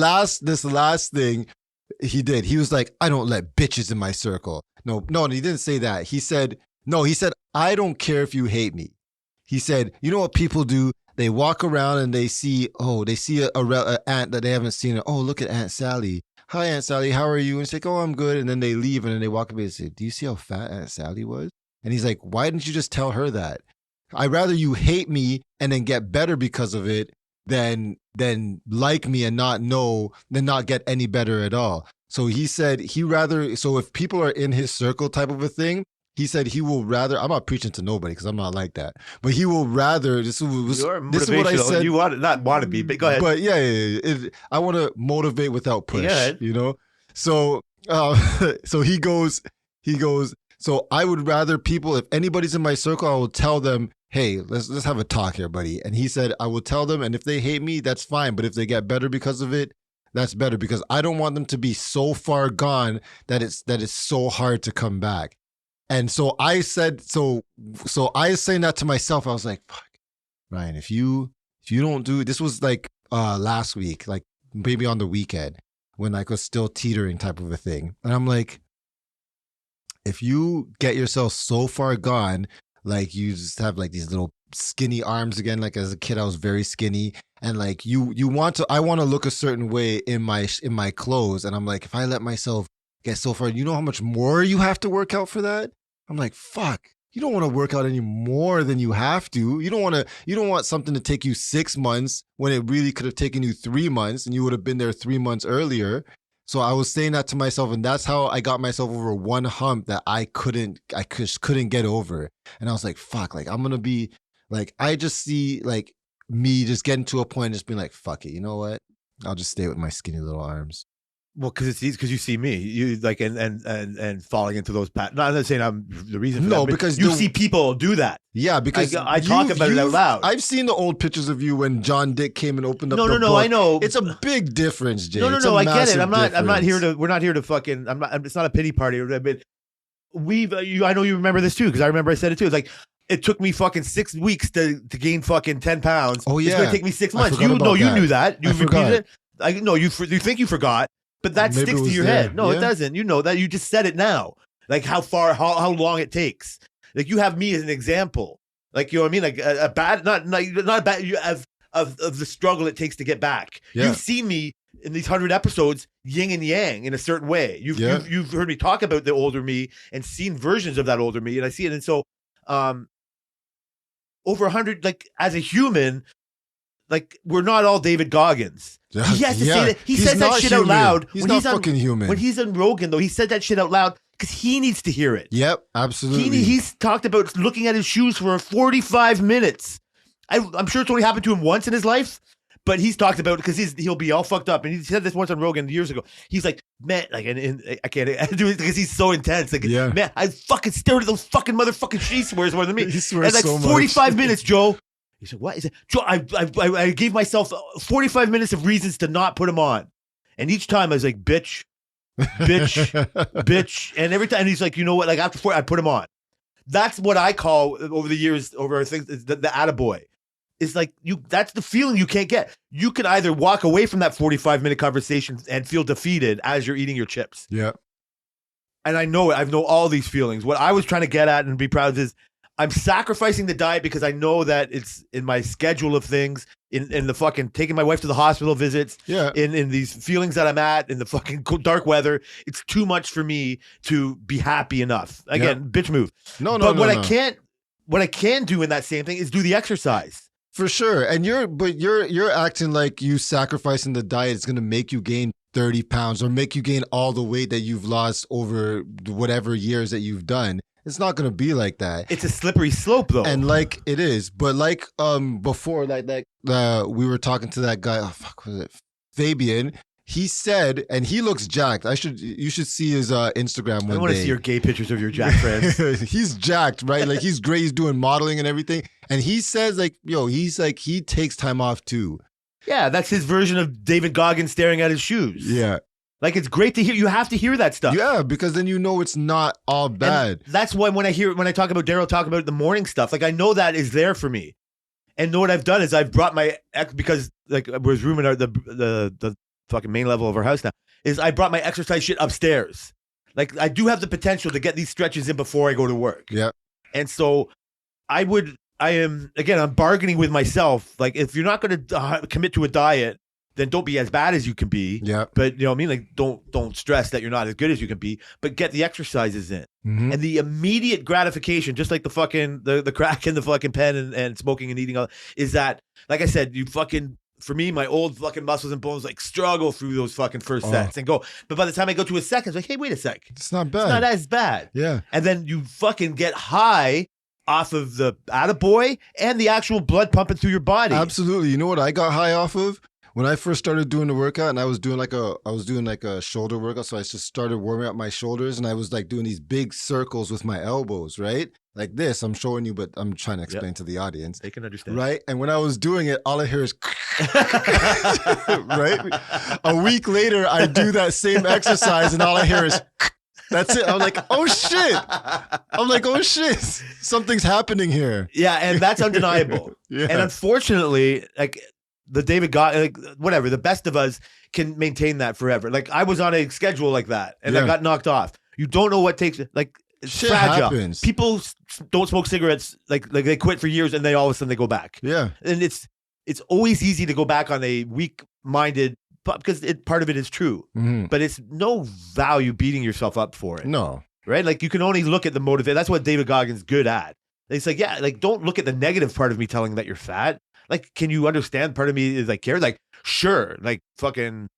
last thing he did, he was like, I don't let bitches in my circle. No, he didn't say that. He said, I don't care if you hate me. He said, you know what people do? They walk around and they see a aunt that they haven't seen. Oh, look at Aunt Sally. Hi, Aunt Sally. How are you? And she's like, oh, I'm good. And then they leave and then they walk away and say, do you see how fat Aunt Sally was? And he's like, why didn't you just tell her that? I'd rather you hate me and then get better because of it than like me and not get any better at all. So he said so if people are in his circle type of a thing, he said he will rather, I'm not preaching to nobody because I'm not like that, but he will rather, this is what I said. You not want to be, but go ahead. But I want to motivate without push, So, so he goes, so I would rather people, if anybody's in my circle, I will tell them, hey, let's have a talk here, buddy. And he said, I will tell them, and if they hate me, that's fine. But if they get better because of it, that's better, because I don't want them to be so far gone that it's so hard to come back. And so I said, so I was saying that to myself. I was like, fuck, Ryan, if you don't do, this was like last week, like maybe on the weekend when I was still teetering type of a thing. And I'm like, if you get yourself so far gone, like you just have like these little skinny arms again, like as a kid, I was very skinny. And like I want to look a certain way in my clothes. And I'm like, if I let myself get so far, you know how much more you have to work out for that? I'm like, fuck. you don't want to work out any more than you have to. You don't want something to take you 6 months when it really could have taken you 3 months and you would have been there 3 months earlier. So I was saying that to myself, and that's how I got myself over one hump that I just couldn't get over. And I was like, fuck, like I'm going to be like, I just see like me just getting to a point and just being like, fuck it. You know what? I'll just stay with my skinny little arms. Well, because it's easy, because you see me, you like, and falling into those patterns. Not saying I'm the reason for that, because you see people do that. Yeah, because I talk about it out loud. I've seen the old pictures of you when John Dick came and opened up the book. I know. It's a big difference, Jay. No, I get it. I'm not here to, we're not here to fucking, it's not a pity party. But I know you remember this too, because I remember I said it too. It's like, it took me fucking 6 weeks to gain fucking 10 pounds. Oh, yeah. It's going to take me 6 months. You knew that. You repeated it. I know you think you forgot. But that sticks to your head. No, it doesn't. You know that. You just said it now. Like how long it takes. Like you have me as an example. Like, you know what I mean? Like a bad, not a bad, of the struggle it takes to get back. Yeah. You've seen me in these 100 episodes, yin and yang in a certain way. You've heard me talk about the older me and seen versions of that older me. And I see it. And so, over 100, like as a human, like we're not all David Goggins. He has to say that. He says that shit out loud. He's not fucking human. When he's on Rogan, though, he said that shit out loud because he needs to hear it. Yep, absolutely. He's talked about looking at his shoes for 45 minutes. I'm sure it's only happened to him once in his life, but he's talked about it because he'll be all fucked up. And he said this once on Rogan years ago. He's like, man, like, and I can't do it because he's so intense. Like, man, I fucking stared at those fucking motherfucking shoes. He swears more than me. He swears and like so 45 minutes, Joe. He said, what is it? Joe, I gave myself 45 minutes of reasons to not put him on. And each time I was like, bitch. And every time he's like, you know what? Like after 4, I put him on. That's what I call over the years, over things, the attaboy. It's like that's the feeling you can't get. You can either walk away from that 45-minute conversation and feel defeated as you're eating your chips. Yeah. And I know it. I know all these feelings. What I was trying to get at and be proud of is I'm sacrificing the diet because I know that it's in my schedule of things, in the fucking taking my wife to the hospital visits, in these feelings that I'm at, in the fucking dark weather. It's too much for me to be happy enough. Again, bitch move. But what I can do in that same thing is do the exercise. For sure. And you're acting like you sacrificing the diet is going to make you gain 30 pounds or make you gain all the weight that you've lost over whatever years that you've done. It's not going to be like that. It's a slippery slope, though. And like it is. But like before, like we were talking to that guy, what was it? Fabian. He said, and he looks jacked. You should see his Instagram one day. I want to see your gay pictures of your jacked friends. He's jacked, right? Like he's great. He's doing modeling and everything. And he says like, he's like, he takes time off too. Yeah, that's his version of David Goggins staring at his shoes. Yeah. Like, it's great to hear. You have to hear that stuff. Yeah, because then you know it's not all bad. And that's why when I talk about Daryl talking about the morning stuff, like I know that is there for me. And know what I've done is I've brought my ex, because like I was rooming out the fucking main level of our house now, is I brought my exercise shit upstairs. Like I do have the potential to get these stretches in before I go to work. Yeah. And so I'm bargaining with myself. Like if you're not going to commit to a diet, then don't be as bad as you can be. Yeah. But you know what I mean? Like don't stress that you're not as good as you can be, but get the exercises in. Mm-hmm. And the immediate gratification, just like the fucking the crack and the fucking pen and smoking and eating, is that, like I said, for me, my old fucking muscles and bones like struggle through those fucking first sets and go. But by the time I go to a second, it's like, hey, wait a sec. It's not bad. It's not as bad. Yeah. And then you fucking get high off of the attaboy and the actual blood pumping through your body. Absolutely. You know what I got high off of? When I first started doing the workout, and I was doing like a shoulder workout, so I just started warming up my shoulders, and I was like doing these big circles with my elbows, right? Like this, I'm showing you, but I'm trying to explain to the audience. They can understand. Right? And when I was doing it, all I hear is right? A week later, I do that same exercise, and all I hear is that's it. I'm like, oh shit. Something's happening here. Yeah, and that's undeniable. Yeah. And unfortunately, like the David God, like whatever, the best of us can maintain that forever. Like I was on a schedule like that, and I got knocked off. You don't know what takes. Like it's shit fragile. Happens. People don't smoke cigarettes. Like they quit for years, and they all of a sudden they go back. Yeah, and it's always easy to go back on a weak-minded, because part of it is true. Mm-hmm. But it's no value beating yourself up for it. No. right? Like you can only look at the motivation. That's what David Goggins good at. It's like, yeah, like don't look at the negative part of me telling that you're fat. Like, can you understand? Part of me is like care. Like, sure, like fucking,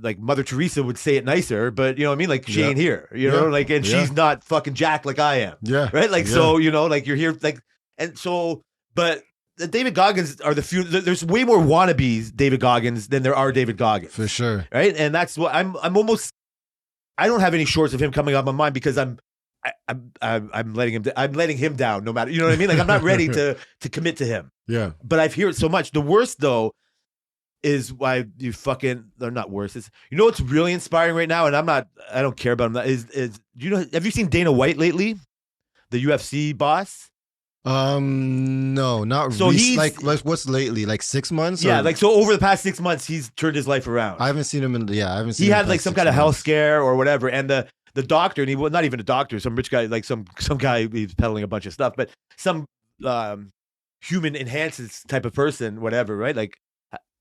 like Mother Teresa would say it nicer, but you know what I mean? Like she ain't here, you know, like, and she's not fucking jacked like I am. Yeah. Right. Like, so, you know, like you're here, like, and so, but the David Goggins are the few, there's way more wannabes David Goggins than there are David Goggins. For sure. Right. And that's what I'm almost, I don't have any shorts of him coming up on mine because I'm letting him down no matter, you know what I mean? Like I'm not ready to commit to him. Yeah. But I've heard it so much. The worst though is why you fucking, they're not worse. It's, you know what's really inspiring right now, and I don't care about him. Is you know, have you seen Dana White lately? The UFC boss? No, not so really. He's like what's lately? Like 6 months? Yeah, like so over the past 6 months, he's turned his life around. I haven't seen him in. Yeah, I haven't seen. He him had like some kind of health scare or whatever, and the doctor, and he was not even a doctor, some rich guy, like some guy, he's peddling a bunch of stuff, but some human enhances type of person, whatever, right? Like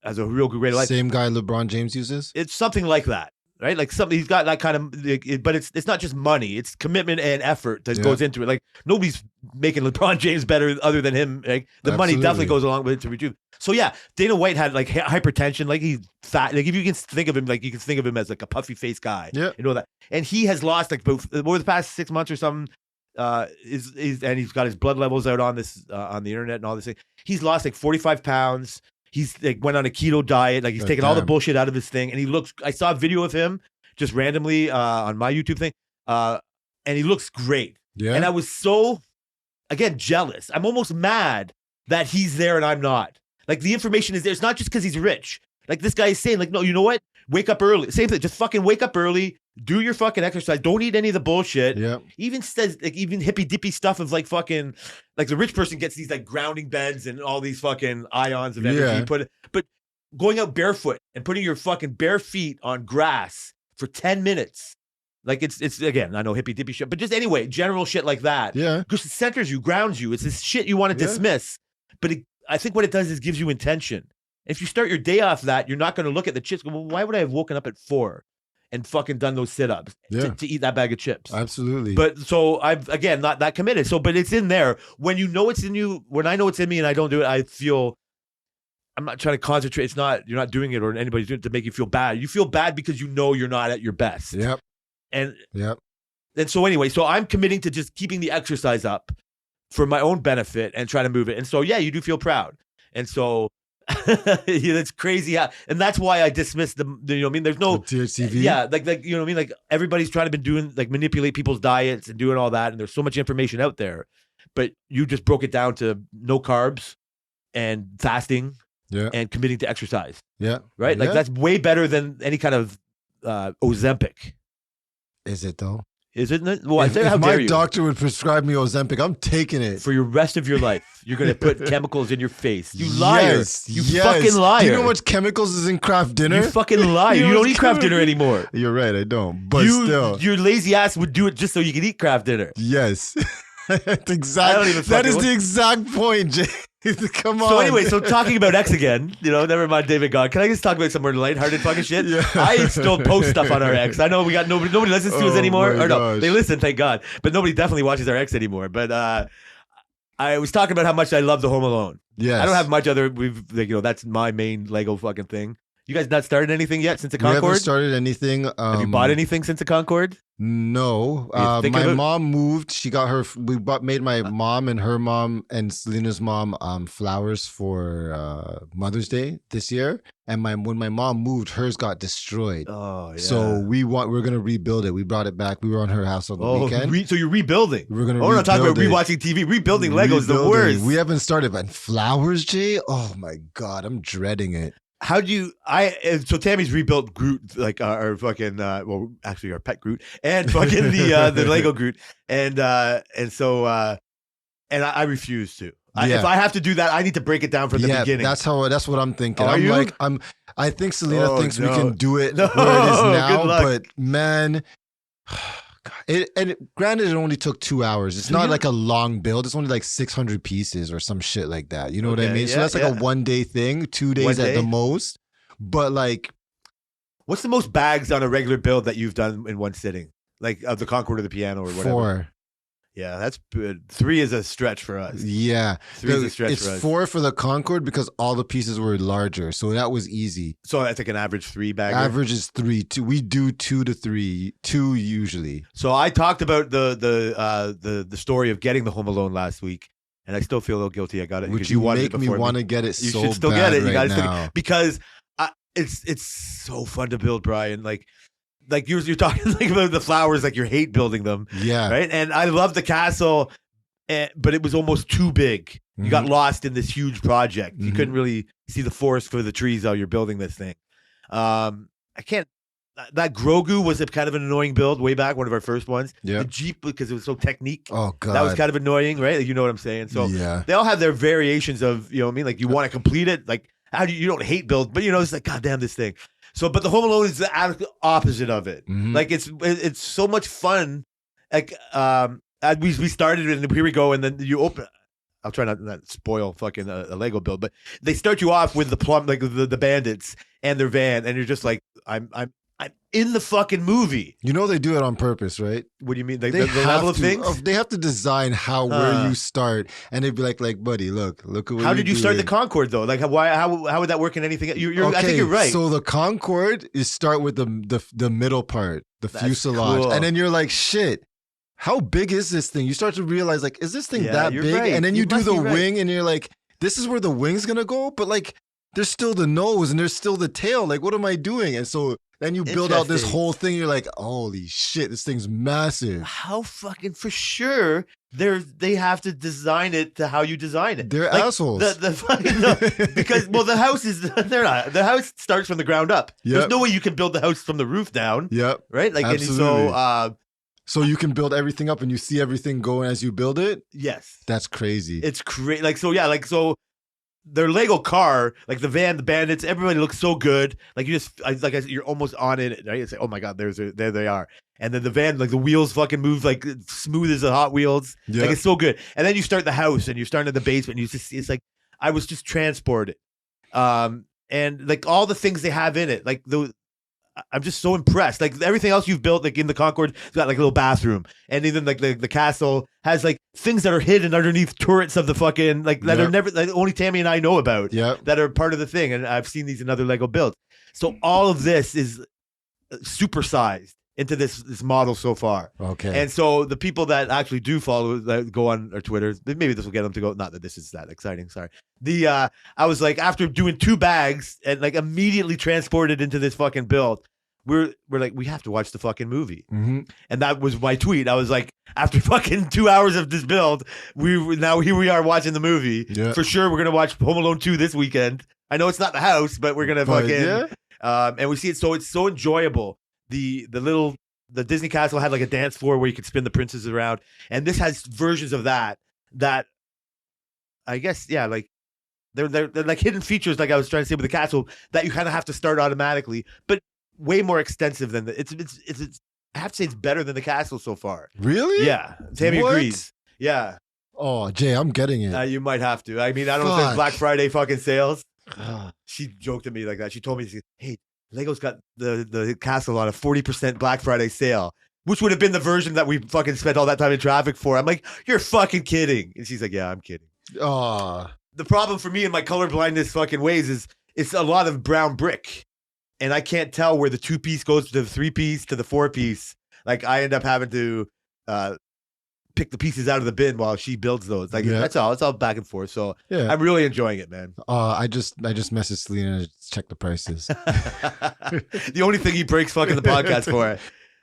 has a real great life. Same guy LeBron James uses. It's something like that, right? Like something he's got that kind of, but it's not just money; it's commitment and effort that goes into it. Like nobody's making LeBron James better other than him. Like the money definitely goes along with it to rejuve. So yeah, Dana White had like hypertension, like he's fat. Like if you can think of him, like you can think of him as like a puffy faced guy. Yeah, you know that. And he has lost like over the past 6 months or something. And he's got his blood levels out on this on the internet and all this thing. He's lost like 45 pounds. He's like went on a keto diet. Like he's taken all the bullshit out of his thing. And he looks, I saw a video of him just randomly on my YouTube thing. And he looks great. Yeah. And I was so, again, jealous. I'm almost mad that he's there and I'm not. Like the information is there. It's not just because he's rich. Like this guy is saying, like, no, you know what? Wake up early. Same thing. Just fucking wake up early. Do your fucking exercise. Don't eat any of the bullshit. Yeah. Even says like even hippy dippy stuff of like fucking like the rich person gets these like grounding beds and all these fucking ions of energy. But going out barefoot and putting your fucking bare feet on grass for 10 minutes. Like it's again, I know hippy dippy shit, but just anyway, general shit like that. Yeah. Because it centers you, grounds you. It's this shit you want to dismiss. But I think what it does is gives you intention. If you start your day off that, you're not going to look at the chips. Well, why would I have woken up at 4 and fucking done those sit-ups to eat that bag of chips? Absolutely. But so I've, again, not that committed. So, but it's in there. When you know it's in you, when I know it's in me and I don't do it, I feel, I'm not trying to concentrate. It's not, you're not doing it or anybody's doing it to make you feel bad. You feel bad because you know you're not at your best. Yep. And so anyway, so I'm committing to just keeping the exercise up for my own benefit and trying to move it. And so, yeah, you do feel proud. And so, it's crazy and that's why I dismiss the you know what I mean, there's no THC-V. Yeah, like you know what I mean, like everybody's trying to been doing like manipulate people's diets and doing all that, and there's so much information out there, but you just broke it down to no carbs and fasting and committing to exercise, right? Like that's way better than any kind of Ozempic. Is it though? Is it? Well, if my doctor would prescribe me Ozempic, I'm taking it. For your rest of your life, you're going to put chemicals in your face. You liar. You fucking liar. Do you know how much chemicals is in Kraft dinner? You fucking liar. You don't eat Kraft dinner anymore. You're right, I don't. But still. Your lazy ass would do it just so you could eat Kraft dinner. Yes. That is the exact point, Jay. Come on. So anyway, so talking about X again, you know, never mind David God. Can I just talk about some more lighthearted fucking shit? I still post stuff on our X. I know we got nobody listens to us anymore. Or no, they listen, thank God. But nobody definitely watches our X anymore. But I was talking about how much I love the Home Alone. Yes. I don't have much other. That's my main Lego fucking thing. You guys not started anything yet since the Concorde? We haven't started anything. Have you bought anything since the Concorde? No. My mom moved. She got made my mom and her mom and Selena's mom flowers for Mother's Day this year. And when my mom moved, hers got destroyed. Oh, yeah. So we're gonna rebuild it. We brought it back. We were on her house on the weekend. So you're rebuilding. We're gonna. We're not talking about rewatching TV. Rebuilding Lego is the worst. We haven't started, but flowers, Jay. Oh my God, I'm dreading it. How do you? So Tammy's rebuilt Groot, like our fucking well, actually our pet Groot, and fucking the Lego Groot, and so I refuse to. If I have to do that, I need to break it down from the beginning. That's what I'm thinking. Are you? I think Selena thinks we can do it where it is now, but man. Granted, it only took 2 hours. It's not like a long build. It's only like 600 pieces or some shit like that. You know what I mean? So that's like a 1 day thing, 2 days at the most. But like, what's the most bags on a regular build that you've done in one sitting? Like of the Concord or the piano or whatever. 4. Yeah, that's good. 3 is a stretch for us. Yeah. 3 is a stretch for us. 4 for the Concord because all the pieces were larger. So that was easy. So that's like an average 3 bagger. Average is 3. We do 2 to 3. 2 usually. So I talked about the story of getting the Home Alone last week, and I still feel a little guilty. I got it. Which you make me want to get it you so should still bad get it. You right gotta now. still, because it's so fun to build, Brian. Like you're talking like about the flowers, like you hate building them. Yeah. Right. And I love the castle, but it was almost too big. You got lost in this huge project. You couldn't really see the forest for the trees while you're building this thing. I can't. That Grogu was a kind of an annoying build way back, one of our first ones. Yeah. The Jeep, because it was so technique. Oh god. That was kind of annoying, right? Like, you know what I'm saying? So yeah. they all have their variations of, you know what I mean? Like you want to complete it. Like how do you don't hate build, but it's like, God damn this thing. So, but the Home Alone is the opposite of it. Like it's so much fun. Like we started and here we go, and then you open. I'll try not to spoil fucking a Lego build, but they start you off with the bandits and their van, and you're just like, I'm in the fucking movie. You know they do it on purpose, right? What do you mean? The level of things? They have to design where you start, and they'd be like, buddy, look at what How did you start the doing. Concorde though? Like, how would that work in anything? I think you're right. So the Concorde is start with the middle part, the fuselage, cool. and then you're like, shit. How big is this thing? You start to realize, like, is this thing that big? Right. And then you do the right. wing, and you're like, this is where the wing's gonna go, but like, there's still the nose and there's still the tail. Like, what am I doing? And so then you build out this whole thing. You're like, holy shit, this thing's massive. How fucking for sure they have to design it to how you design it. They're like, assholes. The fucking because the house is they're not. The house starts from the ground up. Yep. There's no way you can build the house from the roof down. Yep. Right. Like absolutely. And so you can build everything up and you see everything going as you build it? Yes. That's crazy. It's crazy. So their Lego car, like the van, the bandits, everybody looks so good. Like you're almost on it, right? It's like, oh my God, there they are. And then the van, like the wheels fucking move like smooth as the Hot Wheels. Yeah. Like it's so good. And then you start the house and you start in the basement and it's like, I was just transported. And like all the things they have in it, like I'm just so impressed. Like everything else you've built, like in the Concorde, it's got like a little bathroom, and even like the castle has like things that are hidden underneath turrets of the fucking that are never like, only Tammy and I know about. That are part of the thing, and I've seen these in other Lego builds. So all of this is supersized into this model so far. Okay. And so the people that actually do follow, that go on our Twitter, maybe this will get them to go. Not that this is that exciting. Sorry. I was like, after doing 2 bags and like immediately transported into this fucking build, we're like, we have to watch the fucking movie. And that was my tweet. I was like, after fucking 2 hours of this build, now here we are watching the movie. For sure, we're gonna watch Home Alone 2 this weekend. I know it's not the house, but we're gonna and we see it. So it's so enjoyable. The Disney castle had like a dance floor where you could spin the princesses around, and this has versions of that I guess like they're like hidden features, like I was trying to say with the castle, that you kind of have to start automatically, but way more extensive than it's I have to say it's better than the castle so far. Really? Yeah, Tammy agrees. Yeah. Oh, Jay, I'm getting it. You might have to. I mean, I don't know if there's Black Friday fucking sales. She joked at me like that. She told me, hey, Lego's got the castle on a 40% Black Friday sale, which would have been the version that we fucking spent all that time in traffic for. I'm like, you're fucking kidding. And she's like, yeah, I'm kidding. The problem for me in my colorblindness fucking ways is it's a lot of brown brick. And I can't tell where the 2-piece goes to the 3-piece to the 4-piece. Like I end up having to pick the pieces out of the bin while she builds those. Like that's all. It's all back and forth. So I'm really enjoying it, man. I just messaged Selena to check the prices. The only thing he breaks fucking the podcast for.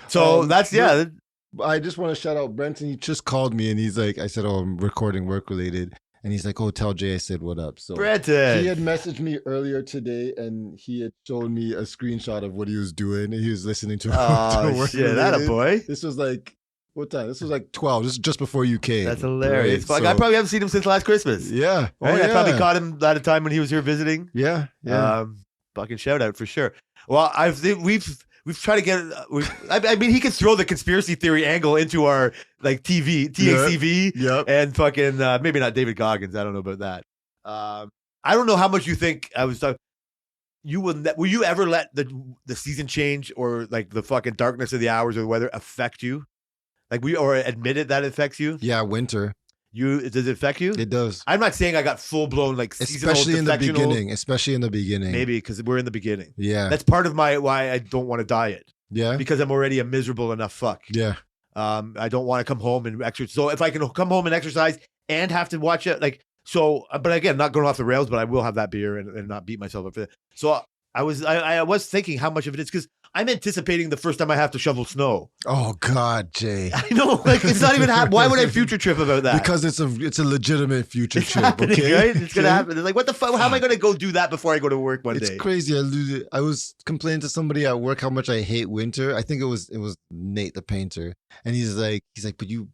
So that's I just want to shout out Brenton. He just called me and he's like, I said, I'm recording work related. And he's like, oh, tell Jay I said what up. So Brenton. He had messaged me earlier today and he had shown me a screenshot of what he was doing. And he was listening to work shit, related. That a boy. This was like, what time? This was like 12. This is just before you came. That's hilarious. Right? So, I probably haven't seen him since last Christmas. Yeah. Right? I probably caught him at a time when he was here visiting. Yeah. Fucking shout out for sure. Well, we've tried to get. I mean, he could throw the conspiracy theory angle into our like THC-V, and fucking maybe not David Goggins. I don't know about that. I don't know how much you think. I was talking. will you ever let the season change or like the fucking darkness of the hours or the weather affect you? Like or admit it that it affects you? Yeah, winter. Does it affect you? It does. I'm not saying I got full blown like seasonal Especially in the defectional- beginning. Especially in the beginning. Maybe because we're in the beginning. Yeah. That's part of why I don't want to diet. Yeah. Because I'm already a miserable enough fuck. Yeah. I don't want to come home and exercise. So if I can come home and exercise and have to watch it, like so. But again, not going off the rails. But I will have that beer and not beat myself up for that. So I was thinking how much of it is because I'm anticipating the first time I have to shovel snow. Oh God, Jay. I know, like it's not even happening. Why would I future trip about that? Because it's a legitimate future It's trip. happening, Okay, right? It's gonna happen. It's like what the fuck? How am I gonna go do that before I go to work one It's day? crazy. I was complaining to somebody at work how much I hate winter. I think it was Nate the painter, and he's like, but you've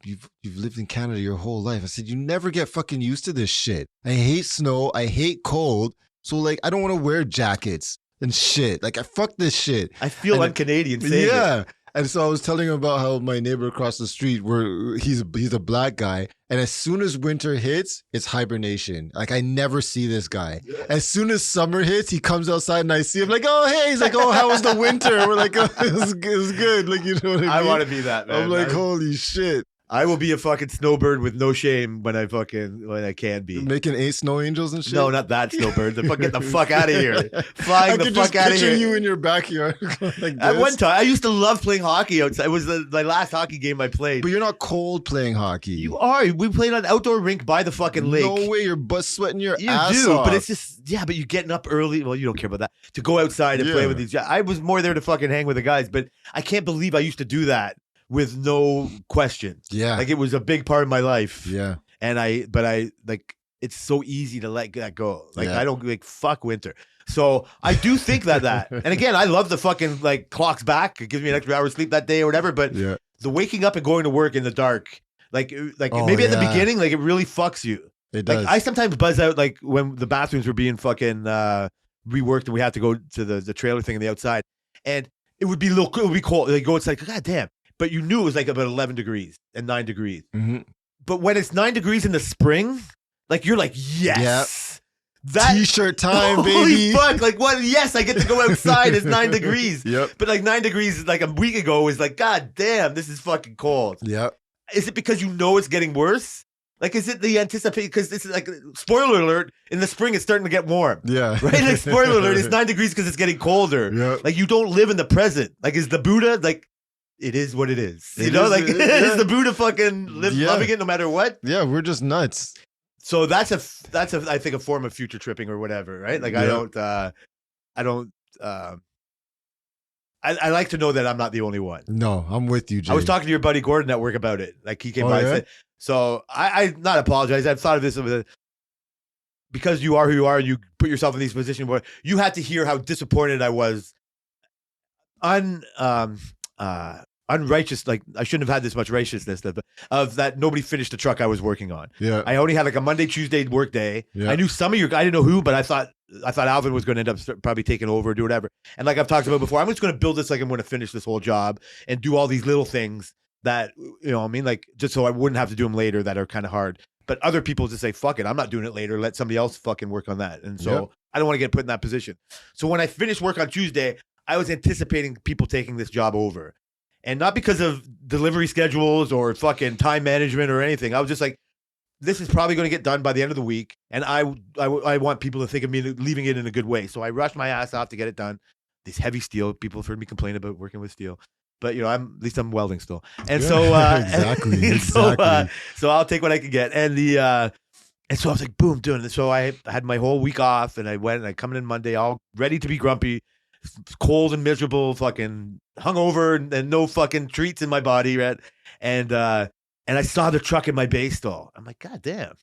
lived in Canada your whole life. I said, you never get fucking used to this shit. I hate snow. I hate cold. So like, I don't want to wear jackets and shit. Like, I fuck this shit. I feel un-Canadian saying Yeah. it. And so I was telling him about how my neighbor across the street, where he's a black guy, and as soon as winter hits, it's hibernation. Like I never see this guy. As soon as summer hits, he comes outside and I see him like, oh hey, he's like, oh how was the winter? We're like, oh, it was good. Like you know what I mean? I want to be that man. I'm like, holy shit. I will be a fucking snowbird with no shame when I can be. Making 8 snow angels and shit. No, not that snowbird. Get the fuck out of here. Flying the fuck out of here. You in your backyard. Like At this. one time, I used to love playing hockey outside. It was my last hockey game I played. But you're not cold playing hockey. You are. We played on an outdoor rink by the fucking lake. No way, you're butt sweating your You ass do, off. but it's just, but you're getting up early. Well, you don't care about that. To go outside and play with these guys. I was more there to fucking hang with the guys, but I can't believe I used to do that with no question. Yeah. Like it was a big part of my life. Yeah. And it's so easy to let that go. Like Yeah. I don't like fuck winter. So I do think that. And again, I love the fucking like clock's back. It gives me an extra hour of sleep that day or whatever. But Yeah. the waking up and going to work in the dark, like Oh, maybe at the yeah. beginning, like it really fucks you. It does. Like I sometimes buzz out like when the bathrooms were being fucking reworked and we had to go to the trailer thing on the outside, and it would be cold. Like go outside, god damn. But you knew it was like about 11 degrees and 9 degrees. Mhm. But when it's 9 degrees in the spring, like you're like, yes, that T-shirt time, holy baby. fuck! Like what? Yes, I get to go outside. It's 9 degrees. Yep. But like 9 degrees, like a week ago, was like, god damn, this is fucking cold. Yep. Is it because you know it's getting worse? Like, is it the anticipate? Because this is like, spoiler alert, in the spring it's starting to get warm. Yeah. Right? Like, spoiler alert, it's 9 degrees because it's getting colder. Yep. Like, you don't live in the present. Like, is the Buddha, like, it is what it is. You It know, is- like, yeah. is the Buddha fucking loving it no matter what? Yeah, we're just nuts. So that's I think, a form of future tripping or whatever, right? Like, Yeah. I like to know that I'm not the only one. No, I'm with you, Jay. I was talking to your buddy Gordon at work about it. Like he came by and yeah? said, so I not apologize. I've thought of this because you are who you are and you put yourself in these positions where you had to hear how disappointed I was unrighteous. Like I shouldn't have had this much righteousness of that nobody finished the truck I was working on. Yeah. I only had like a Monday, Tuesday work day. Yeah. I knew some of I didn't know who, but I thought Alvin was going to end up probably taking over, do whatever. And like I've talked about before, I'm just going to build this like I'm going to finish this whole job and do all these little things that, you know what I mean? Like just so I wouldn't have to do them later that are kind of hard. But other people just say, fuck it, I'm not doing it later. Let somebody else fucking work on that. And so Yep. I don't want to get put in that position. So when I finished work on Tuesday, I was anticipating people taking this job over. And not because of delivery schedules or fucking time management or anything. I was just like, this is probably going to get done by the end of the week. And I want people to think of me leaving it in a good way. So I rushed my ass off to get it done. This heavy steel, people have heard me complain about working with steel. But, you know, at least I'm welding still. And so, Exactly. So I'll take what I can get. And and so I was like, boom, doing it. So I had my whole week off and I went and I come in Monday all ready to be grumpy, cold and miserable, fucking hungover and no fucking treats in my body, right? And I saw the truck in my bay stall. I'm like, God damn.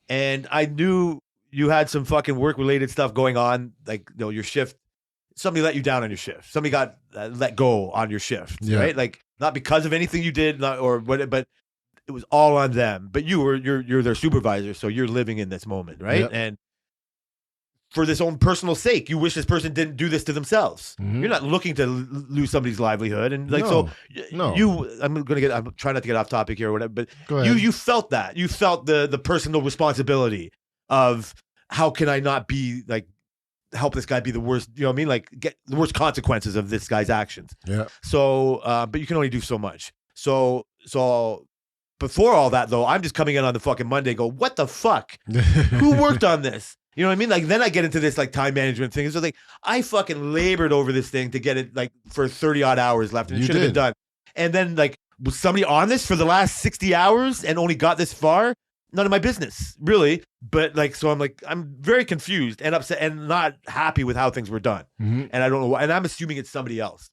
And I knew you had some fucking work related stuff going on, like, you know, your shift. Somebody let you down on your shift. Somebody got let go on your shift, right? Like not because of anything you did, but it was all on them. But you're their supervisor, so you're living in this moment, right? Yep. And for this own personal sake, you wish this person didn't do this to themselves. Mhm. You're not looking to lose somebody's livelihood, and like No, so. no. I'm trying not to get off topic here or whatever, but Go ahead. you felt that. You felt the personal responsibility of how can I not be like help this guy be the worst, you know what I mean? Like get the worst consequences of this guy's actions. Yeah. So, but you can only do so much. So before all that though, I'm just coming in on the fucking Monday, go, what the fuck? Who worked on this? You know what I mean? Like then I get into this like time management thing. So like I fucking labored over this thing to get it like for 30 odd hours left, and it should have been done. And then like, was somebody on this for the last 60 hours and only got this far? None of my business, really. But like, so I'm like, I'm very confused and upset and not happy with how things were done. Mm-hmm. And I don't know why. And I'm assuming it's somebody else.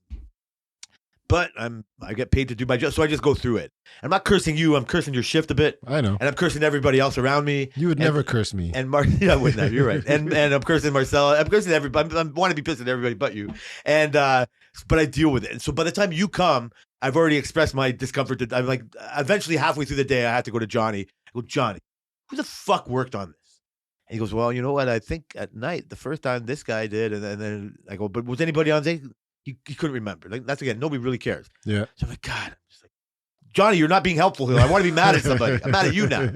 But I get paid to do my job, so I just go through it. I'm not cursing you. I'm cursing your shift a bit. I know. And I'm cursing everybody else around me. You would never curse me. And yeah, I wouldn't have. You're right. And I'm cursing Marcella. I'm cursing everybody. I want to be pissed at everybody but you. And but I deal with it. And so by the time you come, I've already expressed my discomfort. I'm like, eventually halfway through the day, I have to go to Johnny. I go, Johnny, who the fuck worked on this? And he goes, well, you know what? I think at night, the first time this guy did. And then I go, but was anybody on stage? He couldn't remember. Like that's again, nobody really cares. Yeah. So I'm like, God, I'm just like, Johnny, you're not being helpful here. I want to be mad at somebody. I'm mad at you now.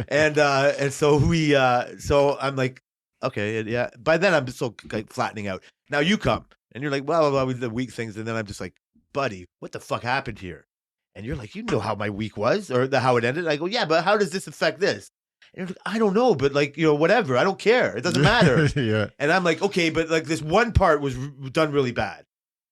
And so I'm like, okay, yeah. By then I'm just so like flattening out. Now you come and you're like, well, with the week things, and then I'm just like, buddy, what the fuck happened here? And you're like, you know how my week was or how it ended. I go, yeah, but how does this affect this? And you're like, I don't know, but like, you know, whatever. I don't care. It doesn't matter. Yeah. And I'm like, okay, but like this one part was done really bad.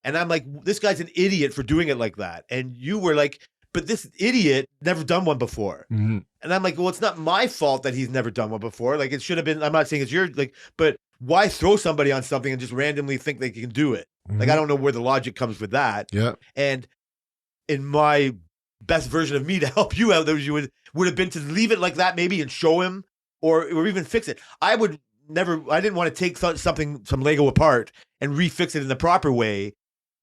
And I'm like, this guy's an idiot for doing it like that. And you were like, but this idiot never done one before. Mm-hmm. And I'm like, well, it's not my fault that he's never done one before. Like it should have been, I'm not saying it's your, like, but why throw somebody on something and just randomly think they can do it? Mm-hmm. Like, I don't know where the logic comes with that. Yeah. And in my best version of me to help you out, you would have been to leave it like that maybe and show him or even fix it. I didn't want to take some Lego apart and refix it in the proper way,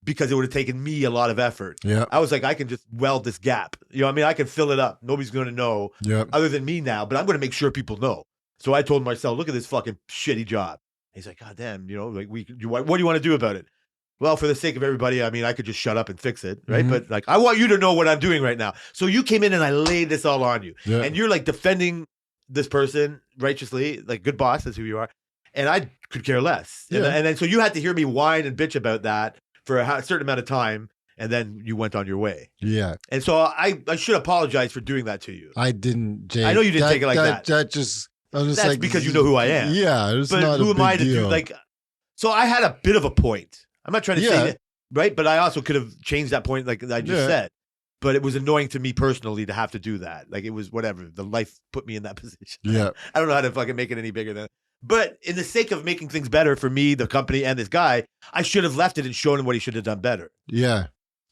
because it would have taken me a lot of effort. Yeah. I was like, I can just weld this gap. You know what I mean? I can fill it up. Nobody's going to know other than me now, but I'm going to make sure people know. So I told Marcel, look at this fucking shitty job. He's like, God damn, you know, like what do you want to do about it? Well, for the sake of everybody, I mean, I could just shut up and fix it, right? Mm-hmm. But like, I want you to know what I'm doing right now. So you came in and I laid this all on you. Yeah. And you're like defending this person righteously, like good boss, that's who you are. And I could care less. Yeah. And then so you had to hear me whine and bitch about that for a certain amount of time, and then you went on your way. Yeah. And so I should apologize for doing that to you. I didn't, Jay. I know you didn't take it like that. That's like, because you know who I am. Yeah, it's but not who a am I to deal. do like? So I had a bit of a point. I'm not trying to say that, right? But I also could have changed that point, like I just said. But it was annoying to me personally to have to do that. Like it was whatever. The life put me in that position. Yeah. I don't know how to fucking make it any bigger than. But in the sake of making things better for me, the company, and this guy, I should have left it and shown him what he should have done better. Yeah,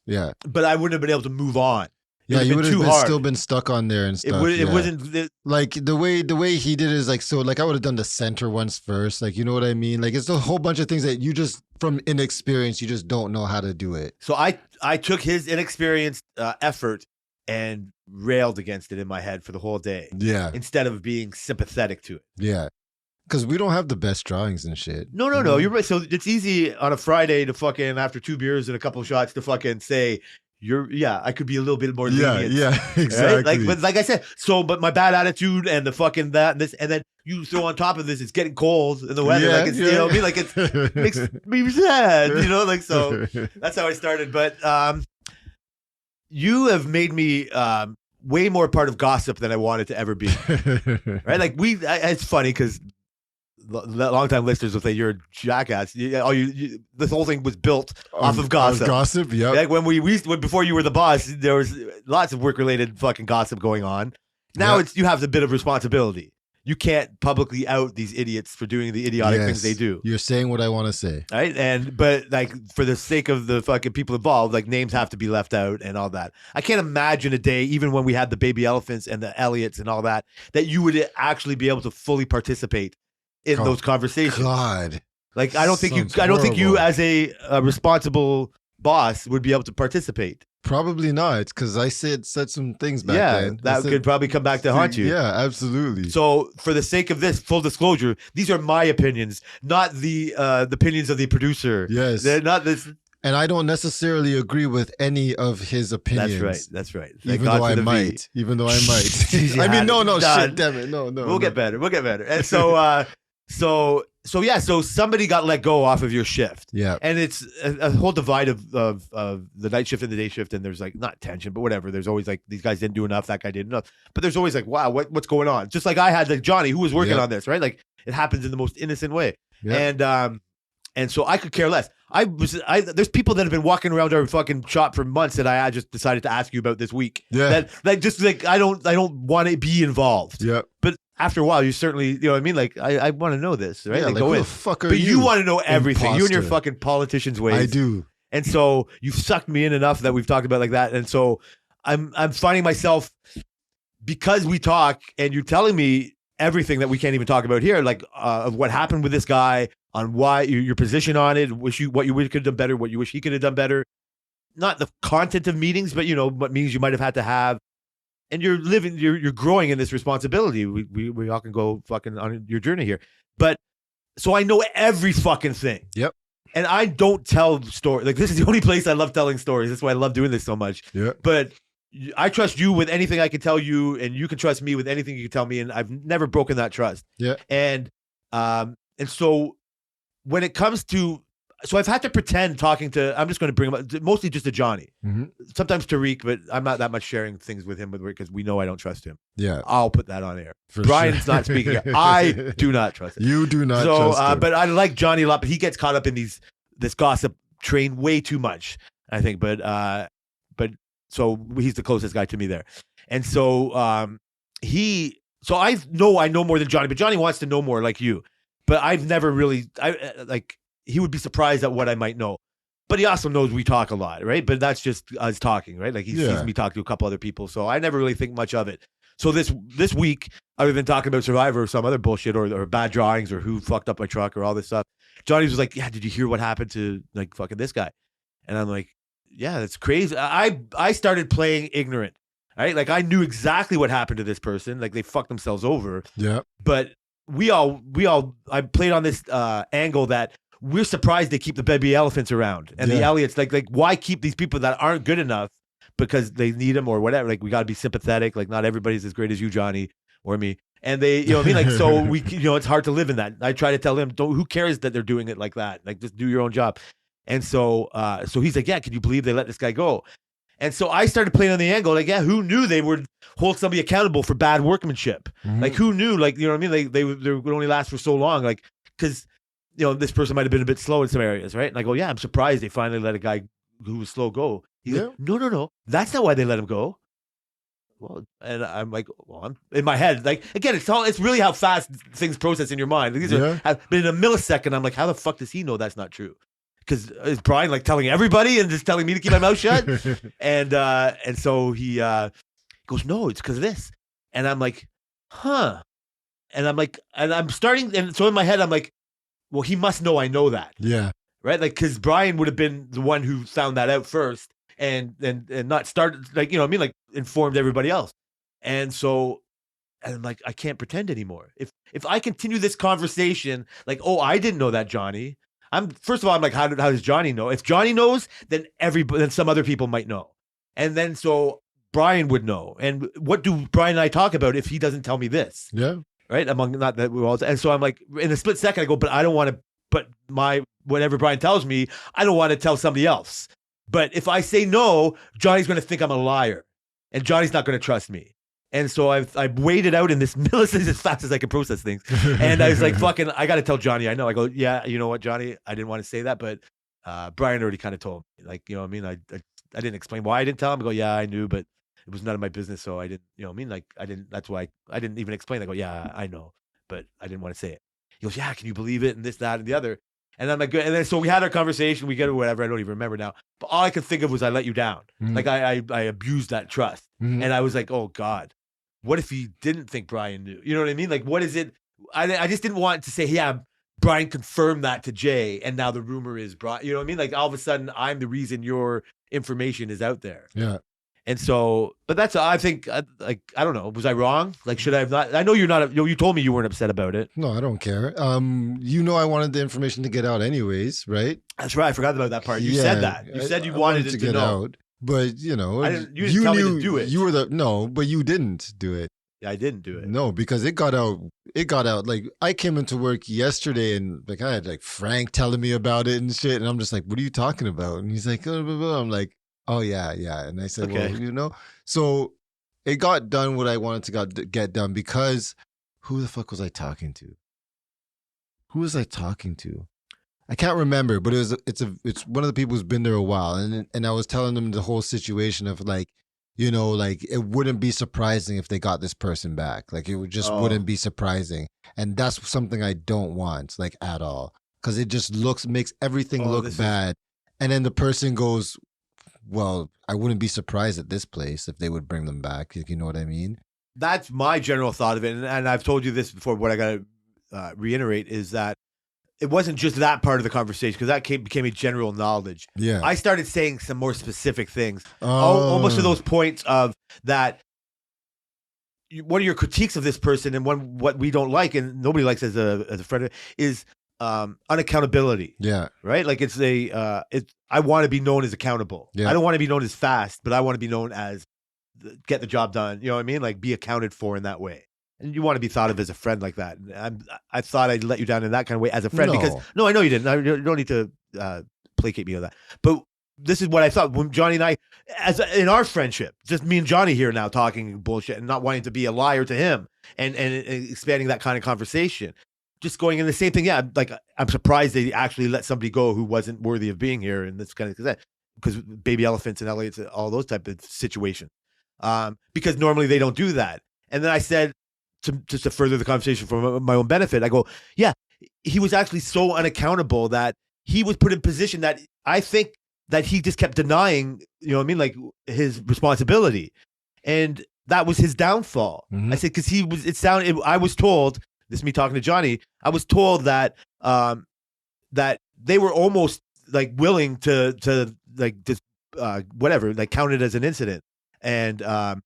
yeah. But I wouldn't have been able to move on. Yeah, you would have still been stuck on there and stuff. It wasn't like the way he did it is like, so like I would have done the center ones first. Like, you know what I mean? Like it's a whole bunch of things that you just from inexperience, you just don't know how to do it. So I took his inexperienced effort and railed against it in my head for the whole day. Yeah. Instead of being sympathetic to it. Yeah. Because we don't have the best drawings and shit. No. You're right. So it's easy on a Friday to fucking, after 2 beers and a couple of shots, to fucking say, I could be a little bit more lenient. Yeah, exactly. Right? Like I said, but my bad attitude and the fucking that and this, and then you throw on top of this, it's getting cold in the weather. Yeah, like it's, you know what I mean? Like it makes me sad, you know? Like, so that's how I started. But you have made me way more part of gossip than I wanted to ever be. Right? Like it's funny because long-time listeners will say you're a jackass. This whole thing was built off of gossip. Gossip, yeah. Like when before you were the boss, there was lots of work-related fucking gossip going on. Now you have a bit of responsibility. You can't publicly out these idiots for doing the idiotic things they do. You're saying what I want to say, right? But like for the sake of the fucking people involved, like names have to be left out and all that. I can't imagine a day, even when we had the baby elephants and the Elliots and all that, that you would actually be able to fully participate in those conversations. God, like I don't think you as a responsible boss would be able to participate. Probably not, because I said some things back then. That could probably come back to haunt you. Yeah, absolutely. So for the sake of this, full disclosure, these are my opinions, not the opinions of the producer. Yes, they're not this. And I don't necessarily agree with any of his opinions. That's right. Even though I might. I mean, no, shit, damn it, no. We'll get better. And so so somebody got let go off of your shift. Yeah. And it's a whole divide of the night shift and the day shift, and there's like not tension, but whatever. There's always like these guys didn't do enough, that guy did enough. But there's always like, wow, what's going on? Just like I had like Johnny who was working on this, right? Like it happens in the most innocent way. And so I could care less. There's people that have been walking around our fucking shop for months that I just decided to ask you about this week. Yeah. That just like I don't want to be involved. Yeah. But after a while, you certainly, you know what I mean? Like, I want to know this, right? Yeah, like, like, go who in. the fuck are but you? you want to know everything. Imposter. You and your fucking politician's ways. I do. And so you've sucked me in enough that we've talked about like that. And so I'm finding myself, because we talk and you're telling me everything that we can't even talk about here, like of what happened with this guy, on why your position on it, what you wish could have done better, what you wish he could have done better. Not the content of meetings, but you know what meetings you might have had to have. And you're growing in this responsibility. We all can go fucking on your journey here. But so I know every fucking thing. Yep. And I don't tell stories. Like, this is the only place I love telling stories. That's why I love doing this so much. Yeah. But I trust you with anything I can tell you, and you can trust me with anything you can tell me. And I've never broken that trust. Yeah. And so when it comes to, so I've had to pretend talking to, I'm just going to bring him up, mostly just to Johnny. Mm-hmm. Sometimes Tariq, but I'm not that much sharing things with him because we know I don't trust him. Yeah. I'll put that on air. For Brian's sure. not speaking. I do not trust him. You do not trust him. But I like Johnny a lot, but he gets caught up in this gossip train way too much, I think. But so he's the closest guy to me there. And so I know more than Johnny, but Johnny wants to know more like you. But I've never really, he would be surprised at what I might know. But he also knows we talk a lot, right? But that's just us talking, right? Like he sees me talk to a couple other people. So I never really think much of it. So this week, other than talking about Survivor or some other bullshit or bad drawings or who fucked up my truck or all this stuff, Johnny was like, yeah, did you hear what happened to like fucking this guy? And I'm like, yeah, that's crazy. I started playing ignorant, right? Like I knew exactly what happened to this person. Like they fucked themselves over. Yeah. But I played on this angle that we're surprised they keep the baby elephants around and the Elliots. Like why keep these people that aren't good enough because they need them or whatever? Like we got to be sympathetic. Like not everybody's as great as you, Johnny, or me. And they, you know what I mean? Like, so we, you know, it's hard to live in that. I try to tell them, who cares that they're doing it like that? Like just do your own job. And so he's like, yeah, can you believe they let this guy go? And so I started playing on the angle, like, yeah, who knew they would hold somebody accountable for bad workmanship? Mm-hmm. Like, who knew? Like, you know what I mean? Like, they would only last for so long. Like, because, you know, this person might have been a bit slow in some areas, right? And I go, yeah, I'm surprised they finally let a guy who was slow go. He's like, no. That's not why they let him go. Well, and I'm like, well, I'm in my head. Like, again, it's really how fast things process in your mind. Like, but in a millisecond, I'm like, how the fuck does he know that's not true? Because is Brian like telling everybody and just telling me to keep my mouth shut? and so he goes, no, it's because of this. And I'm like, huh. And I'm like, and I'm starting, and so in my head, I'm like, well, he must know I know that. Yeah. Right? Like, because Brian would have been the one who found that out first and not started, like, you know what I mean? Like, informed everybody else. And so, and I'm like, I can't pretend anymore. If I continue this conversation, like, oh, I didn't know that, Johnny. First of all, I'm like, how does Johnny know? If Johnny knows, then some other people might know. And then so Brian would know. And what do Brian and I talk about if he doesn't tell me this? Yeah. Right? Not that we're all, and so I'm like, in a split second, I go, but I don't want to, but whatever Brian tells me, I don't want to tell somebody else. But if I say no, Johnny's going to think I'm a liar. And Johnny's not going to trust me. And so I've waited out in this millisecond as fast as I can process things. And I was like, fucking, I got to tell Johnny. I know. I go, yeah, you know what, Johnny? I didn't want to say that, but Brian already kind of told me. Like, you know what I mean? I didn't explain why I didn't tell him. I go, yeah, I knew, but it was none of my business. So I didn't, you know what I mean? Like, that's why I didn't even explain. I go, yeah, I know, but I didn't want to say it. He goes, yeah, can you believe it? And this, that, and the other. And I'm like, and then so we had our conversation. We get it, whatever. I don't even remember now. But all I could think of was I let you down. Mm-hmm. Like I abused that trust. Mm-hmm. And I was like, oh God. What if he didn't think Brian knew? You know what I mean? Like, what is it? I just didn't want to say, yeah, Brian confirmed that to Jay, and now the rumor is Brian. You know what I mean? Like, all of a sudden, I'm the reason your information is out there. Yeah. And so, but that's, I think, like, I don't know. Was I wrong? Like, should I have not? I know you're not, you told me you weren't upset about it. No, I don't care. You know I wanted the information to get out anyways, right? That's right. I forgot about that part. You said that. You said you wanted it to get know. Out. But, you know, you didn't tell me to do it. But you didn't do it. I didn't do it. No, because it got out. It got out. Like I came into work yesterday, and like I had like Frank telling me about it and shit, and I'm just like, "What are you talking about?" And he's like, "Oh, blah, blah." I'm like, "Oh yeah, yeah." And I said, Okay. "Well, so it got done what I wanted to get done because who the fuck was I talking to? Who was I talking to? I can't remember, but it's one of the people who's been there a while, and I was telling them the whole situation of like, like it wouldn't be surprising if they got this person back. Like it would just wouldn't be surprising, and that's something I don't want, like at all, because it just makes everything look bad. And then the person goes, "Well, I wouldn't be surprised at this place if they would bring them back." If you know what I mean? That's my general thought of it, and I've told you this before. What I got to reiterate is that it wasn't just that part of the conversation, because that became a general knowledge. Yeah. I started saying some more specific things, almost to those points of that. One of your critiques of this person, and what we don't like, and nobody likes as a friend, is unaccountability. Yeah. Right. Like I want to be known as accountable. Yeah. I don't want to be known as fast, but I want to be known as get the job done. You know what I mean? Like be accounted for in that way. And you want to be thought of as a friend like that. And I thought I'd let you down in that kind of way as a friend, because I know you didn't. You don't need to placate me on that. But this is what I thought when Johnny and I, in our friendship, just me and Johnny here now talking bullshit and not wanting to be a liar to him and expanding that kind of conversation. Just going in the same thing. Yeah, like I'm surprised they actually let somebody go who wasn't worthy of being here in this kind of, because baby elephants in LA, it's all those type of situations. Because normally they don't do that. And then I said, just to further the conversation for my own benefit, I go, yeah, he was actually so unaccountable that he was put in position that I think that he just kept denying, you know what I mean, like his responsibility. And that was his downfall. Mm-hmm. I said, because I was told, this is me talking to Johnny, I was told that that they were almost like willing to like just whatever, like count it as an incident. But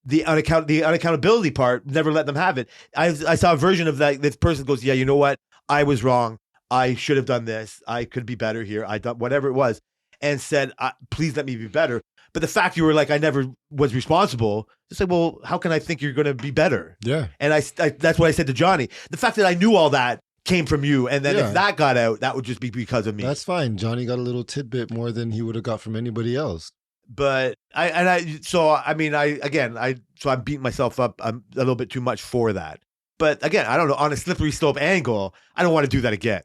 the unaccountability part never let them have it. I saw a version of that. This person goes, yeah, you know what? I was wrong. I should have done this. I could be better here. I done whatever it was, and said, please let me be better. But the fact you were like, I never was responsible. It's like, well, how can I think you're going to be better? Yeah. And I that's what I said to Johnny. The fact that I knew all that came from you, and then if that got out, that would just be because of me. That's fine. Johnny got a little tidbit more than he would have got from anybody else. But I'm beating myself up a little bit too much for that. But again, I don't know, on a slippery slope angle, I don't want to do that again.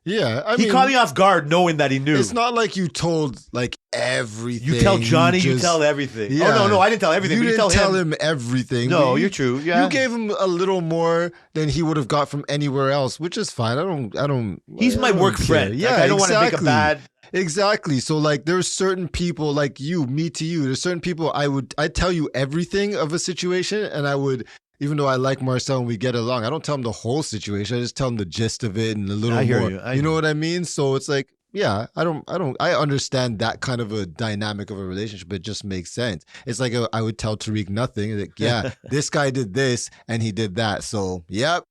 Yeah, he caught me off guard knowing that he knew. It's not like you told like everything. You tell Johnny, you tell everything. Yeah. Oh no, I didn't tell everything. You didn't tell him everything. No, you're true. Yeah, you gave him a little more than he would have got from anywhere else, which is fine. I don't. He's my work friend. Yeah, like, I don't want to make a bad. Exactly. So like, there's certain people like me to you. There's certain people I'd tell you everything of a situation, and I would. Even though I like Marcel and we get along, I don't tell him the whole situation. I just tell him the gist of it and a little more. You know what I mean? So it's like, yeah, I understand that kind of a dynamic of a relationship. It just makes sense. It's like I would tell Tariq nothing. Like, yeah, this guy did this and he did that. So, yep.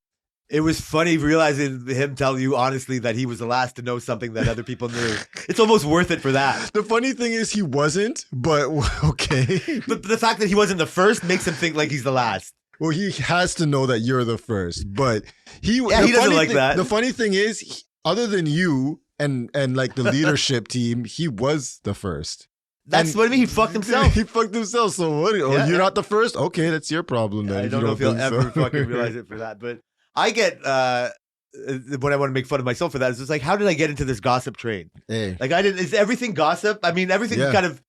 It was funny realizing him tell you honestly that he was the last to know something that other people knew. It's almost worth it for that. The funny thing is he wasn't, but okay. But the fact that he wasn't the first makes him think like he's the last. Well, he has to know that you're the first, but he doesn't like that. The funny thing is, other than you and like the leadership team, he was the first. That's what I mean. He fucked himself. He fucked himself. So what? Oh, you're not the first? Okay, that's your problem then. I don't know if he'll ever fucking realize it for that. But I get when I want to make fun of myself for that. It's just like, how did I get into this gossip train? Hey. Like is everything gossip? I mean, everything kind of.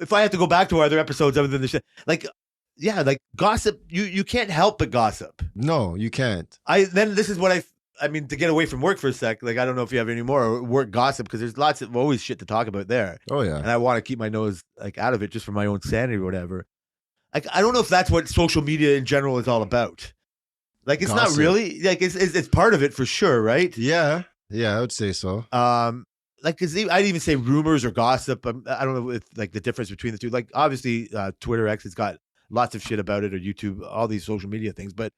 If I have to go back to our other episodes other than the shit, like. Yeah, like gossip, you can't help but gossip. No, you can't. This is what I mean, to get away from work for a sec, like I don't know if you have any more work gossip, because there's lots of always shit to talk about there. Oh yeah. And I want to keep my nose like out of it just for my own sanity or whatever. Like I don't know if that's what social media in general is all about. Like it's gossip. Not really like it's part of it for sure, right? Yeah. Yeah, I would say so. Like, cause I'd even say rumors or gossip. I don't know if like the difference between the two. Like obviously Twitter X has got lots of shit about it, or YouTube, all these social media things. But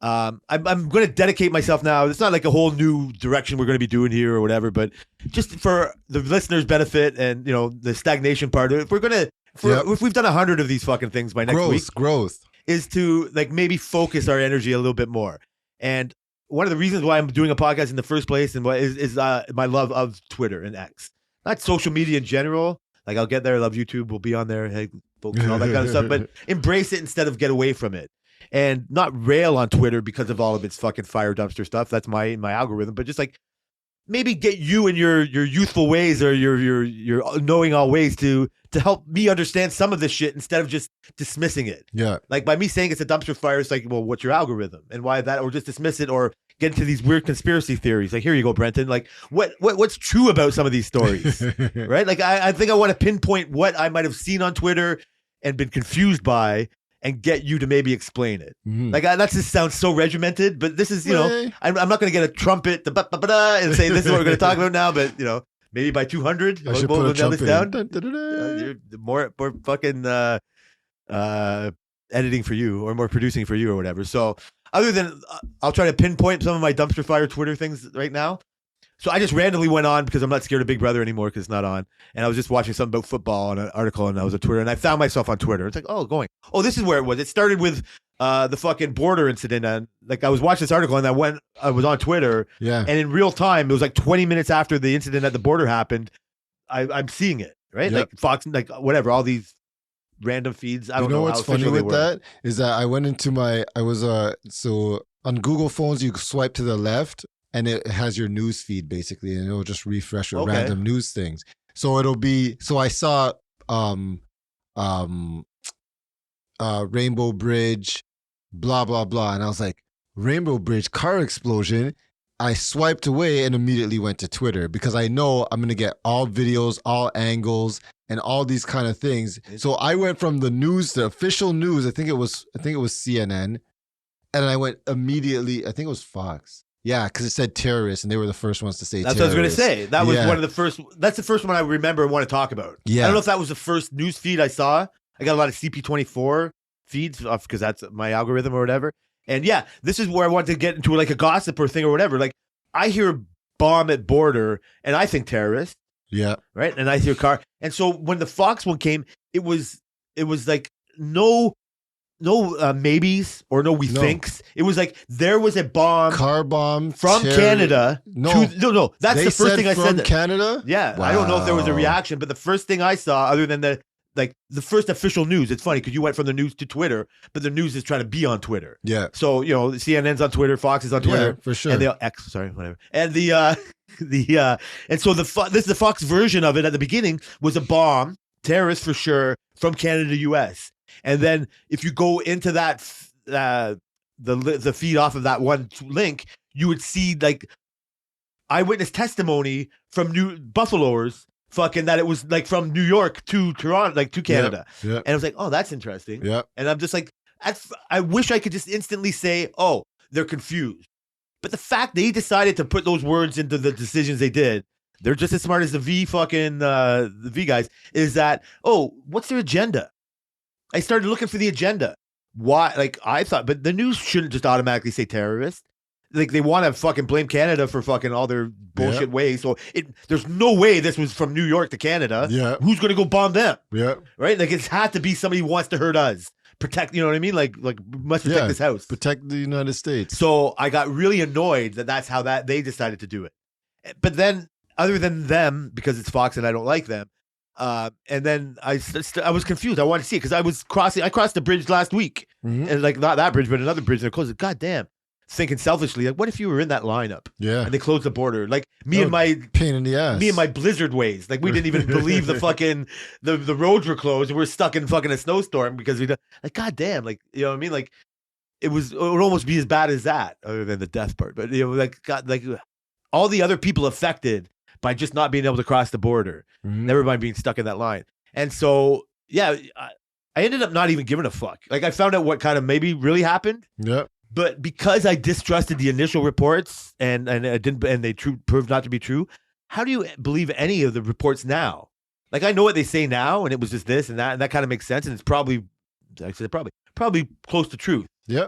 I'm going to dedicate myself now. It's not like a whole new direction we're going to be doing here or whatever, but just for the listeners' benefit and, the stagnation part of it, if we've done 100 of these fucking things by next week. Growth. is to like maybe focus our energy a little bit more. And one of the reasons why I'm doing a podcast in the first place and what is my love of Twitter and X, not social media in general. Like I'll get there, I love YouTube, we'll be on there, hey folks, and all that kind of stuff. But embrace it instead of get away from it, and not rail on Twitter because of all of its fucking fire dumpster stuff. That's my algorithm. But just like maybe get you in your youthful ways or your knowing all ways to help me understand some of this shit instead of just dismissing it. Yeah. Like by me saying it's a dumpster fire, it's like, well, what's your algorithm and why that, or just dismiss it or get into these weird conspiracy theories. Like, here you go, Brenton. Like what's true about some of these stories, right? Like I think I want to pinpoint what I might have seen on Twitter and been confused by, and get you to maybe explain it. Like that just sounds so regimented, but this is, you know, I'm not going to get a trumpet and say this is what we're going to talk about now, but you know, maybe by 200, we'll nail this down. More fucking editing for you or more producing for you or whatever. So other than, I'll try to pinpoint some of my dumpster fire Twitter things right now. So I just randomly went on because I'm not scared of Big Brother anymore because it's not on. And I was just watching something about football on an article, and I was on Twitter, and I found myself on Twitter. It's like, oh, this is where it was. It started with the fucking border incident. And like I was watching this article, and I was on Twitter. Yeah. And in real time, it was like 20 minutes after the incident at the border happened, I'm seeing it, right? Yep. Like Fox, like whatever, all these random feeds. I don't know what's funny with that is that I went into so on Google phones, you swipe to the left, and it has your news feed basically, and it'll just refresh your random news things. So I saw Rainbow Bridge, blah, blah, blah. And I was like, Rainbow Bridge car explosion. I swiped away and immediately went to Twitter because I know I'm going to get all videos, all angles, and all these kind of things. So I went from the news, the official news, I think it was CNN. And I went immediately, I think it was Fox. Yeah, because it said terrorists, and they were the first ones to say That's terrorists. what I was going to say. That was one of the first. That's the first one I remember and want to talk about. Yeah. I don't know if that was the first news feed I saw. I got a lot of CP24 feeds because that's my algorithm or whatever. And yeah, this is where I wanted to get into like a gossip or thing or whatever. Like I hear bomb at border, and I think terrorist. Yeah. Right. And I hear car. And so when the Fox one came, it was like no maybes or no thinks. It was like there was a car bomb from Canada. No, that's the first thing I said. From Canada? Yeah. Wow. I don't know if there was a reaction, but the first thing I saw, other than the first official news, it's funny because you went from the news to Twitter, but the news is trying to be on Twitter. Yeah. So CNN's on Twitter, Fox is on Twitter, for sure, and whatever. And and so this is the Fox version of it. At the beginning was a bomb, terrorist for sure, from Canada to U.S. And then if you go into that the feed off of that one link, you would see like eyewitness testimony from Buffaloers fucking that it was like from New York to Toronto, like to Canada. Yep. And I was like, oh, that's interesting. Yeah. And I'm just like, I wish I could just instantly say, oh, they're confused. But the fact they decided to put those words into the decisions they did, they're just as smart as the V guys, is that, oh, what's their agenda? I started looking for the agenda. Why? Like I thought, but the news shouldn't just automatically say terrorist. Like they want to fucking blame Canada for fucking all their bullshit ways. So there's no way this was from New York to Canada. Yeah. Who's going to go bomb them? Yeah. Right. Like it's had to be somebody who wants to hurt us. Protect, you know what I mean? Like must protect this house. Protect the United States. So I got really annoyed that's how they decided to do it. But then other than them, because it's Fox and I don't like them, and then I was confused. I wanted to see it because I crossed the bridge last week, and like not that bridge, but another bridge. And I closed it. God damn. Thinking selfishly, like, what if you were in that lineup? Yeah. And they closed the border. Like and my pain in the ass. Me and my blizzard ways. Like we didn't even believe the fucking the roads were closed. We're stuck in fucking a snowstorm because like, God damn, like, you know what I mean? Like it would almost be as bad as that, other than the death part. But like God, like all the other people affected by just not being able to cross the border, never mind being stuck in that line. And so yeah, I ended up not even giving a fuck. Like I found out what kind of maybe really happened. Yeah. But because I distrusted the initial reports and they proved not to be true, how do you believe any of the reports now? Like I know what they say now, and it was just this and that kind of makes sense, and it's probably close to truth. Yeah.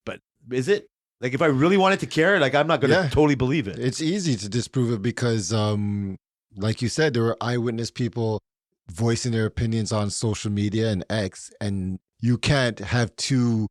But is it? Like if I really wanted to care, like I'm not going to totally believe it. It's easy to disprove it because, like you said, there were eyewitness people voicing their opinions on social media and X, and you can't have two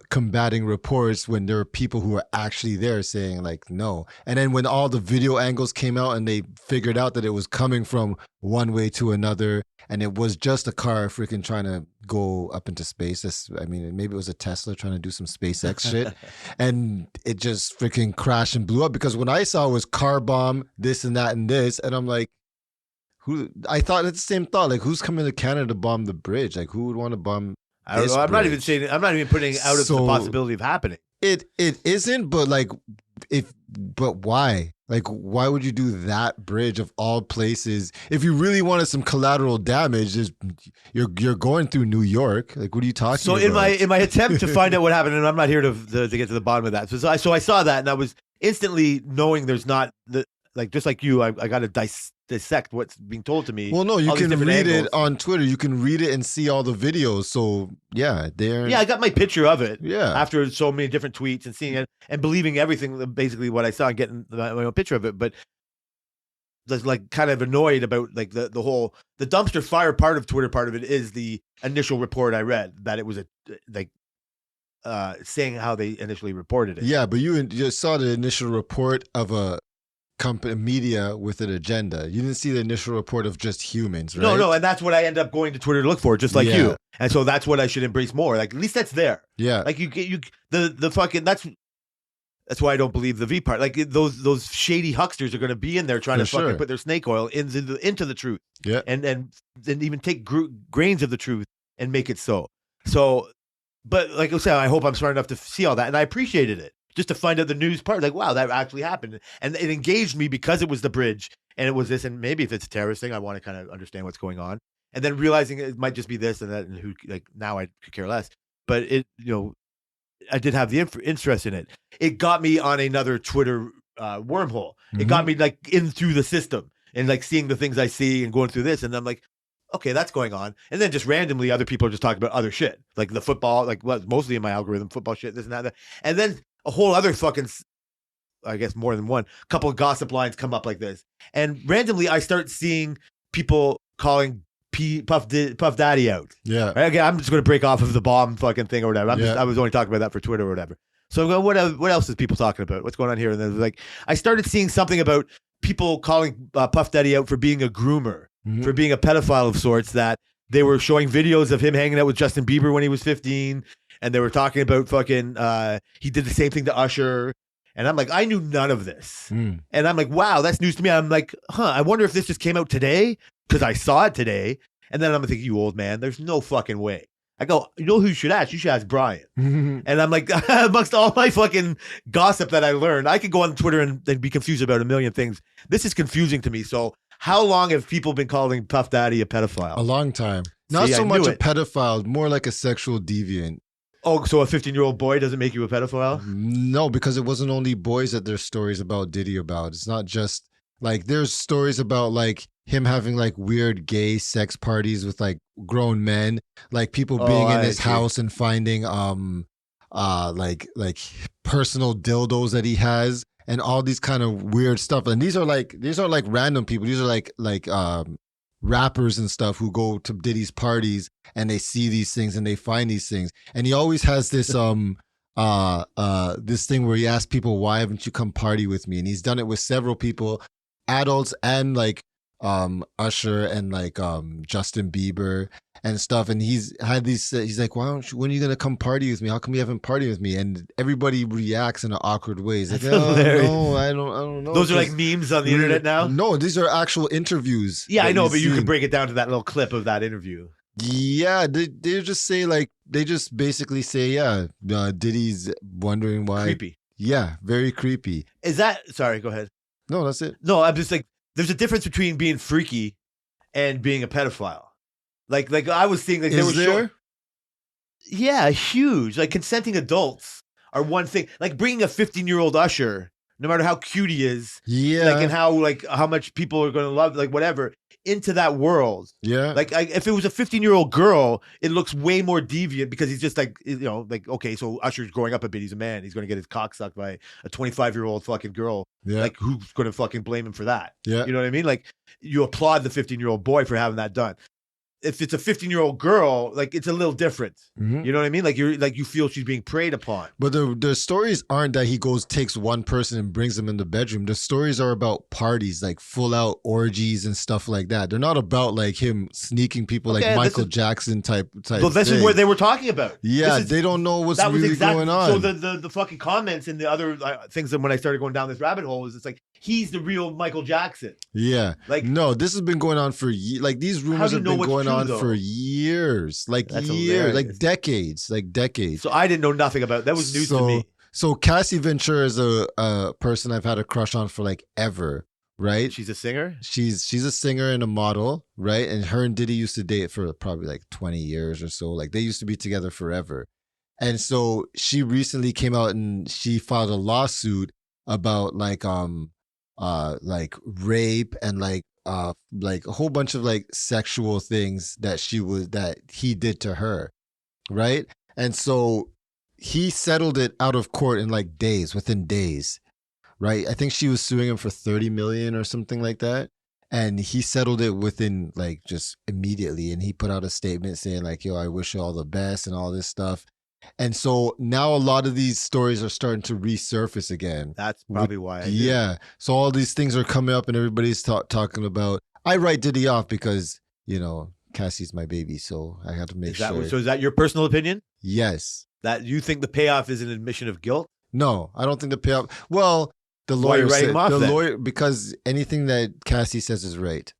combating reports when there are people who are actually there saying like no. And then when all the video angles came out and they figured out that it was coming from one way to another and it was just a car freaking trying to go up into space. I mean, maybe it was a Tesla trying to do some SpaceX shit and it just freaking crashed and blew up, because when I saw it was car bomb, this and that and this, and I'm like, I thought it's the same thought, like who's coming to Canada to bomb the bridge? Like who would want to bomb I don't know. I'm not even saying. I'm not even putting out of the possibility of happening. It isn't, but like, but why? Like, why would you do that bridge of all places? If you really wanted some collateral damage, you're going through New York. Like, what are you talking about? So in my attempt to find out what happened, and I'm not here to get to the bottom of that. So I saw that, and I was instantly knowing there's not like, just like you, I got to dissect what's being told to me. Well, no, you can read it on Twitter. You can read it and see all the videos. So yeah, I got my picture of it. Yeah, after so many different tweets and seeing it and believing everything, basically what I saw, and getting my own picture of it. But was like kind of annoyed about like the whole dumpster fire part of Twitter. Part of it is the initial report I read that it was saying how they initially reported it. Yeah, but you just saw the initial report of a company media with an agenda. You didn't see the initial report of just humans, right? No, and that's what I end up going to Twitter to look for, just like you. And so that's what I should embrace more. Like, at least that's there. Yeah. Like the fucking that's why I don't believe the V part. Like those shady hucksters are going to be in there trying to fucking put their snake oil into the truth. Yeah. And even take grains of the truth and make it so. So, but like I said, I hope I'm smart enough to see all that, and I appreciated it. Just to find out the news part, like, wow, that actually happened. And it engaged me because it was the bridge and it was this. And maybe if it's a terrorist thing, I want to kind of understand what's going on. And then realizing it might just be this and that, and who, like, now I could care less. But it, I did have the interest in it. It got me on another Twitter wormhole. It got me like in through the system and like seeing the things I see and going through this. And I'm like, okay, that's going on. And then just randomly, other people are just talking about other shit, like the football, like mostly in my algorithm, football shit, this and that. And then a whole other fucking, I guess more than one, couple of gossip lines come up like this. And randomly I start seeing people calling Puff Daddy out. Yeah. Right? Again, I'm just going to break off of the bomb fucking thing or whatever. I was only talking about that for Twitter or whatever. So I'm going, what else is people talking about? What's going on here? And then like, I started seeing something about people calling Puff Daddy out for being a groomer, for being a pedophile of sorts, that they were showing videos of him hanging out with Justin Bieber when he was 15. And they were talking about fucking, he did the same thing to Usher. And I'm like, I knew none of this. And I'm like, wow, that's news to me. I'm like, I wonder if this just came out today because I saw it today. And then I'm thinking, you old man, there's no fucking way. I go, you know who you should ask? You should ask Brian. And I'm like, amongst all my fucking gossip that I learned, I could go on Twitter and be confused about a million things. This is confusing to me. So how long have people been calling Puff Daddy a pedophile? A long time. Not so much a pedophile, more like a sexual deviant. Oh, so a 15-year-old boy doesn't make you a pedophile? No, because it wasn't only boys that there's stories about Diddy about. It's not just like, there's stories about like him having like weird gay sex parties with like grown men, like people being in his house and finding like personal dildos that he has and all these kind of weird stuff. And these are like random people. These are like rappers and stuff who go to Diddy's parties and they see these things and they find these things. And he always has this this thing where he asks people, why haven't you come party with me? And he's done it with several people, adults and like Usher and like Justin Bieber and stuff. And he's had these, he's like, when are you gonna come party with me? How come you haven't partied with me? And everybody reacts in an awkward way. He's like, oh, no, I don't know. Those are like memes on the internet now? No, these are actual interviews. Yeah, I know, but you can break it down to that little clip of that interview. Yeah, they just say like, they just basically say, yeah, Diddy's wondering why. Creepy. Yeah, very creepy. Is that, sorry, go ahead. No, that's it. No, I'm just like, there's a difference between being freaky and being a pedophile. Like I was seeing, like, Is there? Yeah, huge. Like, consenting adults are one thing. Like, bringing a 15-year-old Usher, no matter how cute he is, yeah, like, and how much people are going to love, like, whatever, into that world. Yeah. Like, if it was a 15-year-old girl, it looks way more deviant because he's just like, like, okay, so Usher's growing up a bit. He's a man. He's going to get his cock sucked by a 25-year-old fucking girl. Yeah. Like, who's going to fucking blame him for that? Yeah. You know what I mean? Like, you applaud the 15-year-old boy for having that done. if it's a 15-year-old girl, like it's a little different. Mhm. You know what I mean? Like you feel she's being preyed upon. But the stories aren't that he takes one person and brings them in the bedroom. The stories are about parties, like full out orgies and stuff like that. They're not about like him sneaking people Okay, like Michael Jackson type. Well, this is what they were talking about. Yeah, they don't know what's really going on. So the fucking comments and the other things that when I started going down this rabbit hole is it's like he's the real Michael Jackson. Yeah, like no, this has been going on for like these rumors have been going on for years, like That's years, hilarious. like decades. So I didn't know nothing about that. Was news to me. So Cassie Ventura is a person I've had a crush on for like ever, right? She's a singer. She's a singer and a model, right? And her and Diddy used to date for probably like 20 years or so. Like they used to be together forever. And so she recently came out and she filed a lawsuit about like rape and like a whole bunch of like sexual things that he did to her, right? And so he settled it out of court in like within days, right? I think she was suing him for 30 million or something like that. And he settled it within like just immediately. And he put out a statement saying like, yo, I wish you all the best and all this stuff. And so now a lot of these stories are starting to resurface again. That's probably why. Yeah. So all these things are coming up and everybody's talking about, I write Diddy off because, Cassie's my baby. So I have to make sure. So is that your personal opinion? Yes. That you think the payoff is an admission of guilt? No, I don't think the payoff. Well, the lawyer said, lawyer, because anything that Cassie says is right.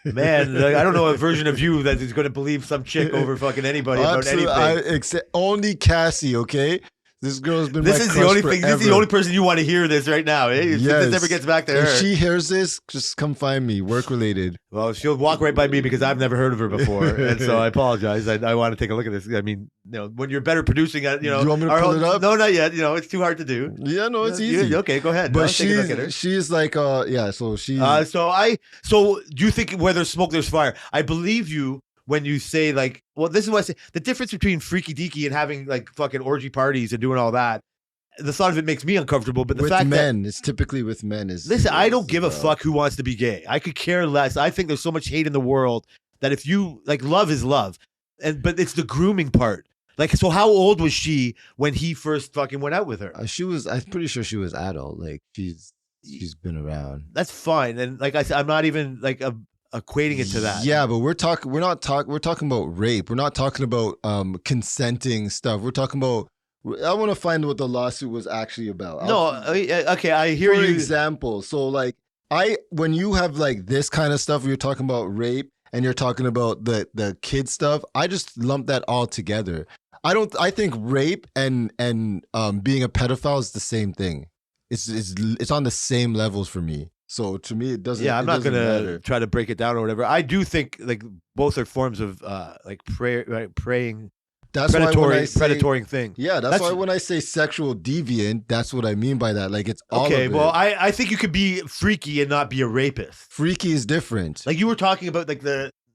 Man, I don't know a version of you that is going to believe some chick over fucking anybody about anything. Only Cassie, okay? This girl's been This is the only thing. This is the only person you want to hear this right now. Eh? If this ever gets back to her. If she hears this, just come find me. Work related. Well, she'll walk right by me because I've never heard of her before, and so I apologize. I want to take a look at this. I mean, when you're better producing, Do you want me to pull it up? No, not yet. It's too hard to do. Yeah, no, it's easy. Okay, go ahead. But she's like, So she's. So do you think where there's smoke, there's fire? I believe you. When you say like, well, this is what I say. The difference between freaky deaky and having like fucking orgy parties and doing all that, the thought of it makes me uncomfortable. But the with fact men, it's typically with men. Listen, I don't give a fuck who wants to be gay. I could care less. I think there's so much hate in the world that if you like, love is love, but it's the grooming part. Like, so how old was she when he first fucking went out with her? I'm pretty sure she was adult. Like she's been around. That's fine. And like I said, I'm not even like equating it to that. Yeah, but we're talking about rape. We're not talking about consenting stuff. We're talking about. I want to find what the lawsuit was actually about. Okay, I hear you. For example, so like when you have like this kind of stuff, you're talking about rape and you're talking about the kid stuff. I just lump that all together. I think rape and being a pedophile is the same thing. It's on the same levels for me. So to me, it doesn't. Yeah, I'm not gonna try to break it down or whatever. I do think like both are forms of like praying. That's predatory thing. Yeah, that's why when I say sexual deviant, that's what I mean by that. Like it's all okay. Of it. Well, I think you could be freaky and not be a rapist. Freaky is different. Like you were talking about like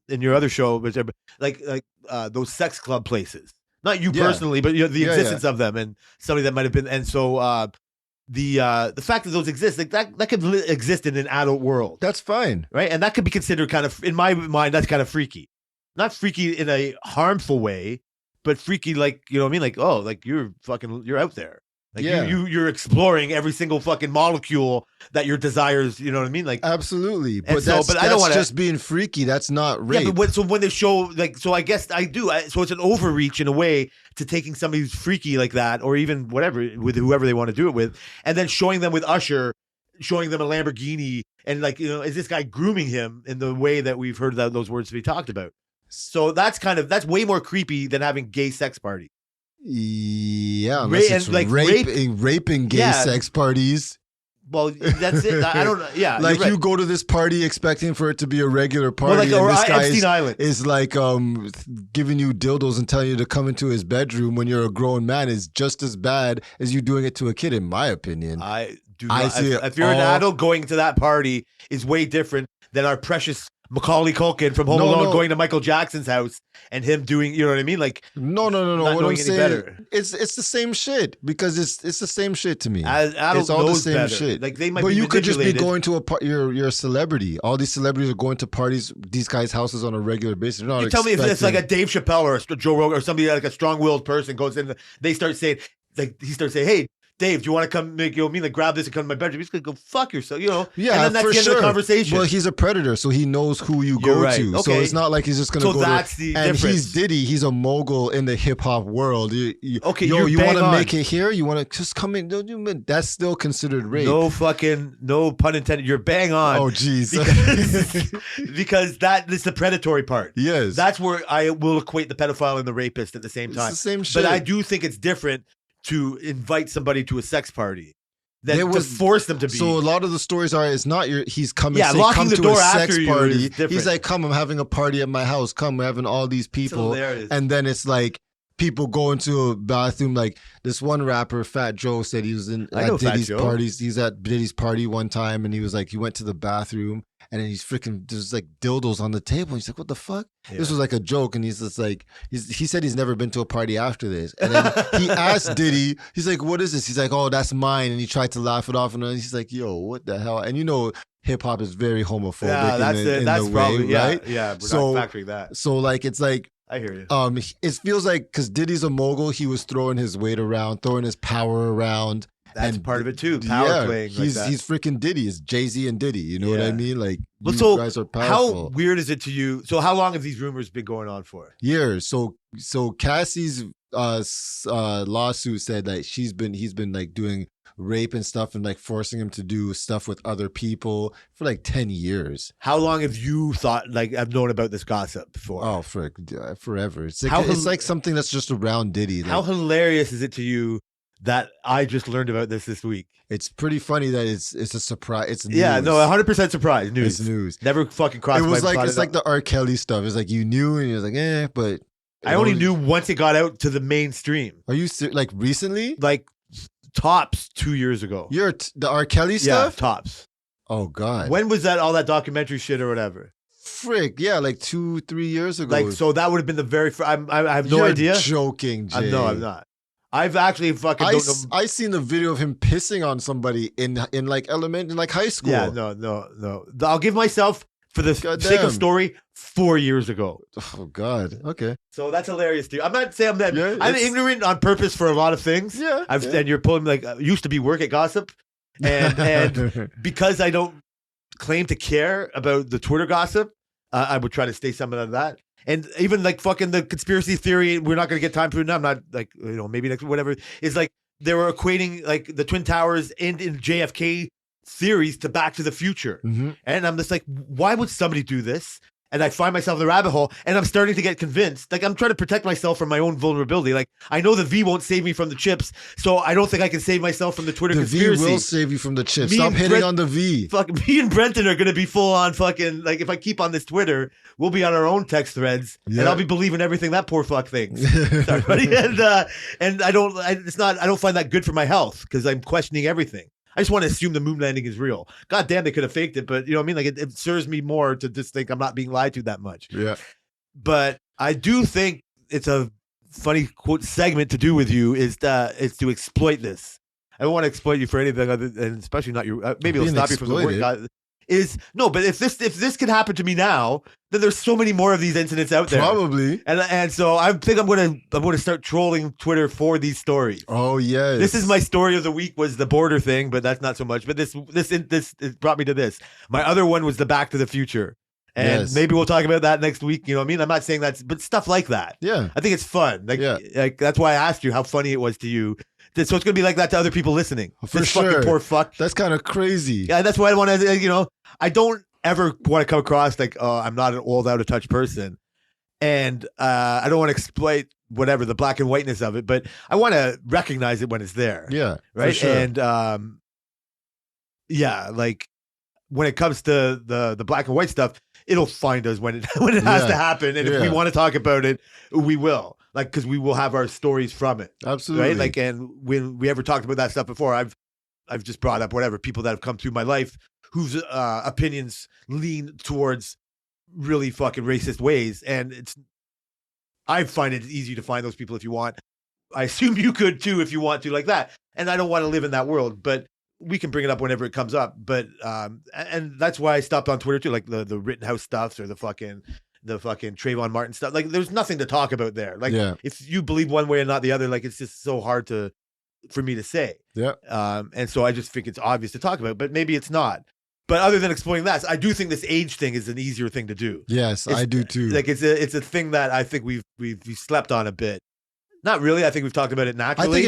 in your other show, like those sex club places. Not you personally, but the existence of them and somebody that might have been. And so the fact that those exist, like that could exist in an adult world. That's fine, right? And that could be considered kind of, in my mind, that's kind of freaky. Not freaky in a harmful way, but freaky, like, you know what I mean? Like, oh, like you're out there. Like you're exploring every single fucking molecule that your desires, you know what I mean? Like absolutely. But that's I don't want just being freaky. That's not rape. Yeah, but when they show like, so I guess I do. So it's an overreach in a way to taking somebody who's freaky like that, or even whatever with whoever they want to do it with, and then showing them with Usher, showing them a Lamborghini, and like, is this guy grooming him in the way that we've heard those words to be talked about? So that's way more creepy than having gay sex parties. Yeah, unless it's like raping gay sex parties. Well, that's it. I don't know. Yeah, like you go to this party expecting for it to be a regular party, and this guy is like giving you dildos and telling you to come into his bedroom when you're a grown man is just as bad as you doing it to a kid, in my opinion. I do. If you're an adult going to that party is way different than our precious Macaulay Culkin from Home No, Alone no. going to Michael Jackson's house and him doing, you know what I mean? Like, No. not What I'm knowing any saying, better. it's the same shit because it's the same shit to me. Adult It's all the knows same better. shit. Like, they might But be you could just be manipulated. going to you're a celebrity. All these celebrities are going to parties, these guys' houses on a regular basis. They're not You tell me if it's like a expecting- Dave Chappelle or a Joe Rogan or somebody like a strong-willed person goes in, they start saying, like, he starts saying, hey, Dave, do you want to come make, you know, me, like, grab this and come to my bedroom? He's going to go, fuck yourself, you know? Yeah, and then that's for the end sure. of the conversation. Well, he's a predator, so he knows who you You're go right. to. So Okay. it's not like he's just gonna So go that's to, the and difference. he's Diddy, he's a mogul in the hip hop world. Okay, yo, you're you bang want to on. make it here? You want to just come in? That's still considered rape. No pun intended. You're bang on. Oh, jeez. Because that is the predatory part. Yes. That's where I will equate the pedophile and the rapist at the same It's time. the same shit. But I do think it's different to invite somebody to a sex party than There to was- force them to be. So a lot of the stories are, it's not he's coming, Yeah, say, locking come the to door a after sex you party. is different. He's like, come, I'm having a party at my house. Come, we're having all these people. hilarious. And then it's like, people go into a bathroom. Like this one rapper, Fat Joe, said he was I know at Fat Diddy's Joe. parties. He's at Diddy's party one time, and he was like, he went to the bathroom, and then he's freaking, there's like dildos on the table. He's like, what the fuck? Yeah. This was like a joke, and he's just like, he said he's never been to a party after this. And then he asked Diddy, he's like, what is this? He's like, oh, that's mine. And he tried to laugh it off, and then he's like, yo, what the hell? And you know, hip hop is very homophobic. Yeah, that's in it. the That's way, probably, yeah. right? Yeah, we're So- not factoring that. So like, it's like, I hear you. it feels like because Diddy's a mogul, he was throwing his weight around, throwing his power around. That's and part of it too. Power playing like he's that. he's freaking Diddy. It's Jay-Z and Diddy. You know what I Yeah. mean? Like, Well, you so guys are how powerful. weird is it to you? So how long have these rumors been going on for? Years. So Cassie's lawsuit said that he's been like doing rape and stuff and like forcing him to do stuff with other people for like 10 years. How long have you thought, like, I've known about this gossip for? Oh, frick, forever. It's like, How it's like something that's just around Diddy. Like, How hilarious is it to you that I just learned about this week? it's pretty funny that it's a surprise. It's news. Yeah, no, 100% surprise. News. It's news. Never fucking crossed It was my like mind. it's like the R. Kelly stuff. It's like you knew and you're like, but I only knew once it got out to the mainstream, Are you like recently? like tops 2 years ago. You're the R. Kelly Yeah, stuff. tops. Oh God. When was that? All that documentary shit or whatever. Frick, yeah, like 2-3 years ago. Like, so that would have been the very. I have no You're idea. Joking, Jay. I'm not. I've actually fucking don't know. I seen the video of him pissing on somebody in like high school. Yeah, no. I'll give myself, for the sake Goddamn. of story, 4 years ago. Oh God. Okay. So that's hilarious, dude. I'm not saying I'm that. Yeah, I'm it's- ignorant on purpose for a lot of things. Yeah. And you're pulling like used to be work at gossip, and because I don't claim to care about the Twitter gossip, I would try to stay somewhat out of that. And even like fucking the conspiracy theory, we're not going to get time for it now. I'm not like, maybe next, whatever. Is like they were equating like the Twin Towers and in JFK theories to Back to the Future. Mhm. And I'm just like, why would somebody do this? And I find myself in the rabbit hole, and I'm starting to get convinced. Like, I'm trying to protect myself from my own vulnerability. Like, I know the V won't save me from the chips, so I don't think I can save myself from the Twitter The conspiracy. V will save you from the chips. Me Stop and hitting Brett- on the V. Fuck, me and Brenton are going to be full on fucking, like, if I keep on this Twitter, we'll be on our own text threads, and Yeah. I'll be believing everything that poor fuck thinks. Sorry, buddy. And I don't find that good for my health, because I'm questioning everything. I just want to assume the moon landing is real. God damn, they could have faked it, but you know what I mean? Like, it serves me more to just think I'm not being lied to that much. Yeah. But I do think it's a funny quote segment to do with you is to exploit this. I don't want to exploit you for anything other than, especially not your. Maybe it'll Being stop you from the work. exploited. But if this could happen to me now, then there's so many more of these incidents out there. Probably. And so I think I'm gonna start trolling Twitter for these stories. Oh yes. This is my story of the week was the border thing, but that's not so much. But this it brought me to this. My other one was the Back to the Future. And Yes. maybe we'll talk about that next week. You know what I mean? I'm not saying but stuff like that. Yeah. I think it's fun. Like, Yeah. like that's why I asked you how funny it was to you. So it's gonna be like that to other people listening. For This sure. fucking poor fuck. That's kind of crazy. Yeah, that's why I want to. I don't ever want to come across like, oh, I'm not an old, out of touch person, and I don't want to exploit whatever the black and whiteness of it, but I want to recognize it when it's there. Yeah. Right. For sure. And yeah, like when it comes to the black and white stuff, it'll find us when it has Yeah. to happen, and if we Yeah. want to talk about it, we will. Like, because we will have our stories from it. Absolutely. Right. Like, and when we ever talked about that stuff before, I've just brought up whatever people that have come through my life whose opinions lean towards really fucking racist ways. And I find it easy to find those people if you want. I assume you could too if you want to, like that. And I don't want to live in that world, but we can bring it up whenever it comes up. But and that's why I stopped on Twitter too, like the Rittenhouse stuff or the fucking Trayvon Martin stuff. Like there's nothing to talk about there. Like if you believe one way and not the other, like it's just so hard for me to say. Yeah. And so I just think it's obvious to talk about, but maybe it's not. But other than exploring that, I do think this age thing is an easier thing to do. Yes, I do too. Like it's a thing that I think we've slept on a bit. Not really. I think we've talked about it naturally. I think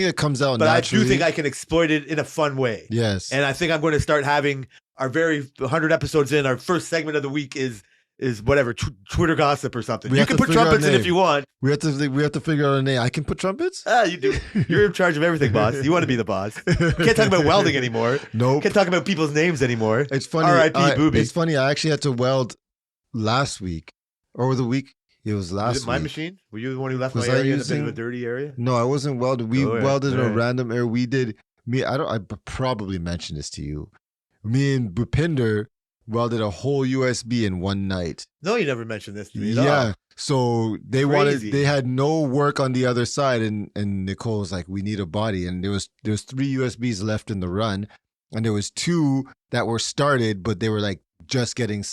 it comes out but naturally. I do think I can exploit it in a fun way. Yes. And I think I'm going to start having our 100 episodes in. Our first segment of the week is whatever Twitter gossip or something. You can put trumpets in if you want. We have to figure out a name. I can put trumpets. You do. You're in charge of everything, boss. You want to be the boss. You can't talk about welding anymore. Nope. Can't talk about people's names anymore. It's funny. R.I.P. Booby. It's funny. I actually had to weld last week or the week. It was last Was it my week. machine? Were you the one who left Was my I area using... in a bit of a dirty area? No, I wasn't welded. We welded in a right. random area. We did. I probably mentioned this to you. Me and Bupinder welded a whole USB in one night. No, you never mentioned this to me. Yeah. So they Crazy. they had no work on the other side, and Nicole was like, "We need a body." And there was 3 USBs left in the run, and there was 2 that were started, but they were like just getting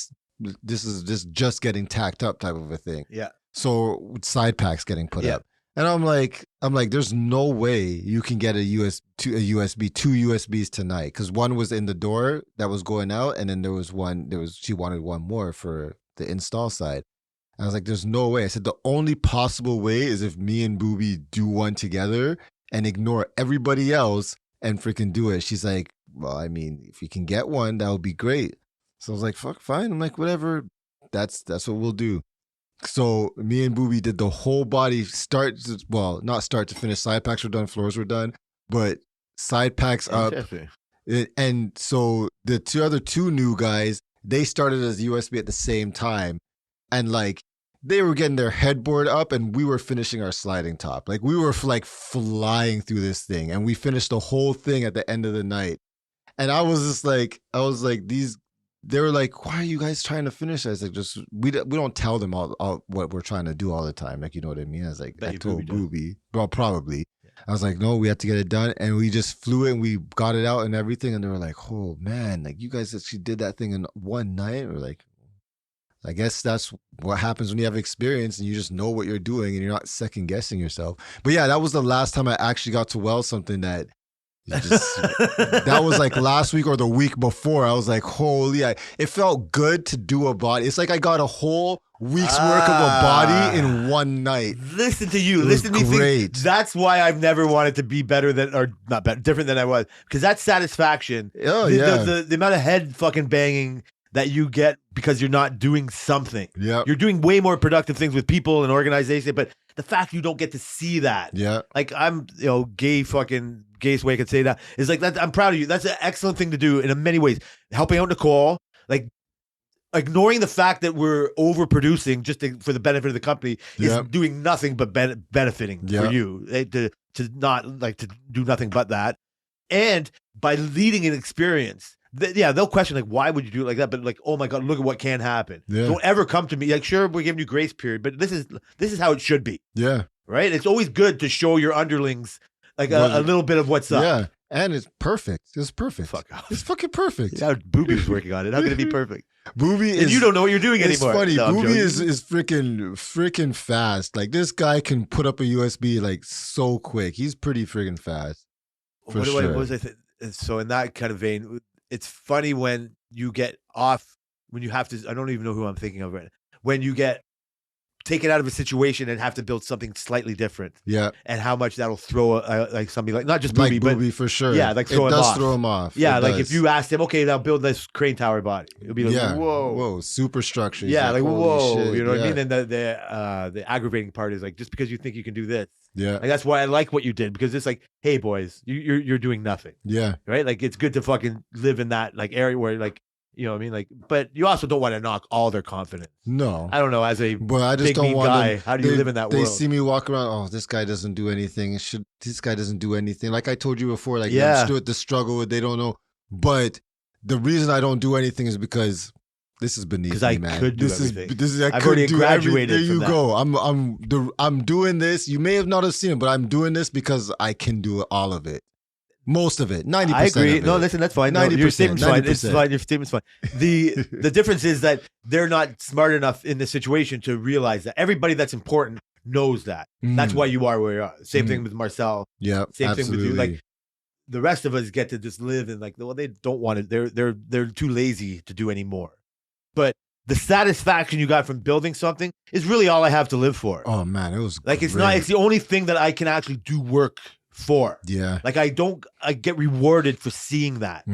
tacked up type of a thing. Yeah. So side packs getting put up, and I'm like, there's no way you can get two USBs tonight, because one was in the door that was going out, and then she wanted one more for the install side. I was like, there's no way. I said, the only possible way is if me and Booby do one together and ignore everybody else and freaking do it. She's like, well, I mean, if you can get one, that would be great. So I was like, fuck, fine. I'm like, whatever. That's what we'll do. So me and Booby did the whole body not start to finish. Side packs were done, floors were done, but side packs up. And so the other two new guys, they started as USB at the same time. And like, they were getting their headboard up and we were finishing our sliding top. Like, we were like flying through this thing, and we finished the whole thing at the end of the night. And I was like, they were like, why are you guys trying to finish? I was like, we don't tell them all what we're trying to do all the time. Like, you know what I mean? I was like, I told Booby, well, probably. I was like, no, we have to get it done. And we just flew it and we got it out and everything. And they were like, oh man, like, you guys actually did that thing in one night? We're like, I guess that's what happens when you have experience and you just know what you're doing and you're not second guessing yourself. But yeah, that was the last time I actually got to weld something that that was like last week or the week before. I was like, holy, it felt good to do a body. It's like I got a whole week's work of a body in one night. Listen to you. Listen to me. Great. That's why I've never wanted to be better than, or not better, different than I was. Because that satisfaction. Oh, the amount of head fucking banging that you get because you're not doing something. Yeah. You're doing way more productive things with people and organization, but the fact you don't get to see that. Yeah. Like, I'm, gayest way I could say that is like that. I'm proud of you. That's an excellent thing to do in many ways. Helping out Nicole, like ignoring the fact that we're overproducing just for the benefit of the company is doing nothing but benefiting for you. To do nothing but that. And by leading an experience, they'll question, like, why would you do it like that? But like, oh my God, look at what can happen. Yeah. Don't ever come to me. Like, sure, we're giving you grace period, but this is how it should be. Yeah. Right? It's always good to show your underlings like a little bit of what's up. Yeah. And it's perfect. It's perfect. Fuck off. It's fucking perfect. Yeah, Booby's working on it. How can it be perfect? Booby is. And you don't know what you're doing anymore. It's funny. No, Booby is freaking fast. Like, this guy can put up a USB like so quick. He's pretty freaking fast. For sure. What was I so in that kind of vein, it's funny when you get off, when you have to, I don't even know who I'm thinking of right now, when you get taken out of a situation and have to build something slightly different. Yeah. And how much that'll throw like somebody, like not just Booby, but Booby for sure. Yeah, like throw him off. Throw him off. Yeah, like if you asked him, okay, now build this crane tower body. It'll be like, whoa, superstructure. Yeah, like whoa, shit. You know what I mean? And the aggravating part is like, just because you think you can do this. Yeah. Like, that's why I like what you did, because it's like, hey boys, you're doing nothing. Yeah. Right? Like, it's good to fucking live in that like area where, like, you know what I mean? Like, but you also don't want to knock all their confidence. No. I don't know, as a but I just big don't want guy, how do you live in that world? They see me walk around, oh, this guy doesn't do anything. This guy doesn't do anything. Like I told you before, like, I'm still at the struggle, they don't know. But the reason I don't do anything is because This is beneath because me, I man. could do this everything. is I I've could already do graduated There you from go. I'm doing this. You may have not have seen it, but I'm doing this because I can do all of it. Most of it, 90%. I agree. Of No, it. listen, that's fine. No, your 90%, statement's fine. It's 90%. fine. Your statement's fine. The difference is that they're not smart enough in this situation to realize that everybody that's important knows that. That's why you are where you are. Same thing with Marcel. Yeah, Same absolutely. thing with you. Like the rest of us get to just live and like, well, they don't want it. They're too lazy to do anymore. But the satisfaction you got from building something is really all I have to live for. Oh man, it was like great. it's the only thing that I can actually do work for. Yeah. Like I get rewarded for seeing that.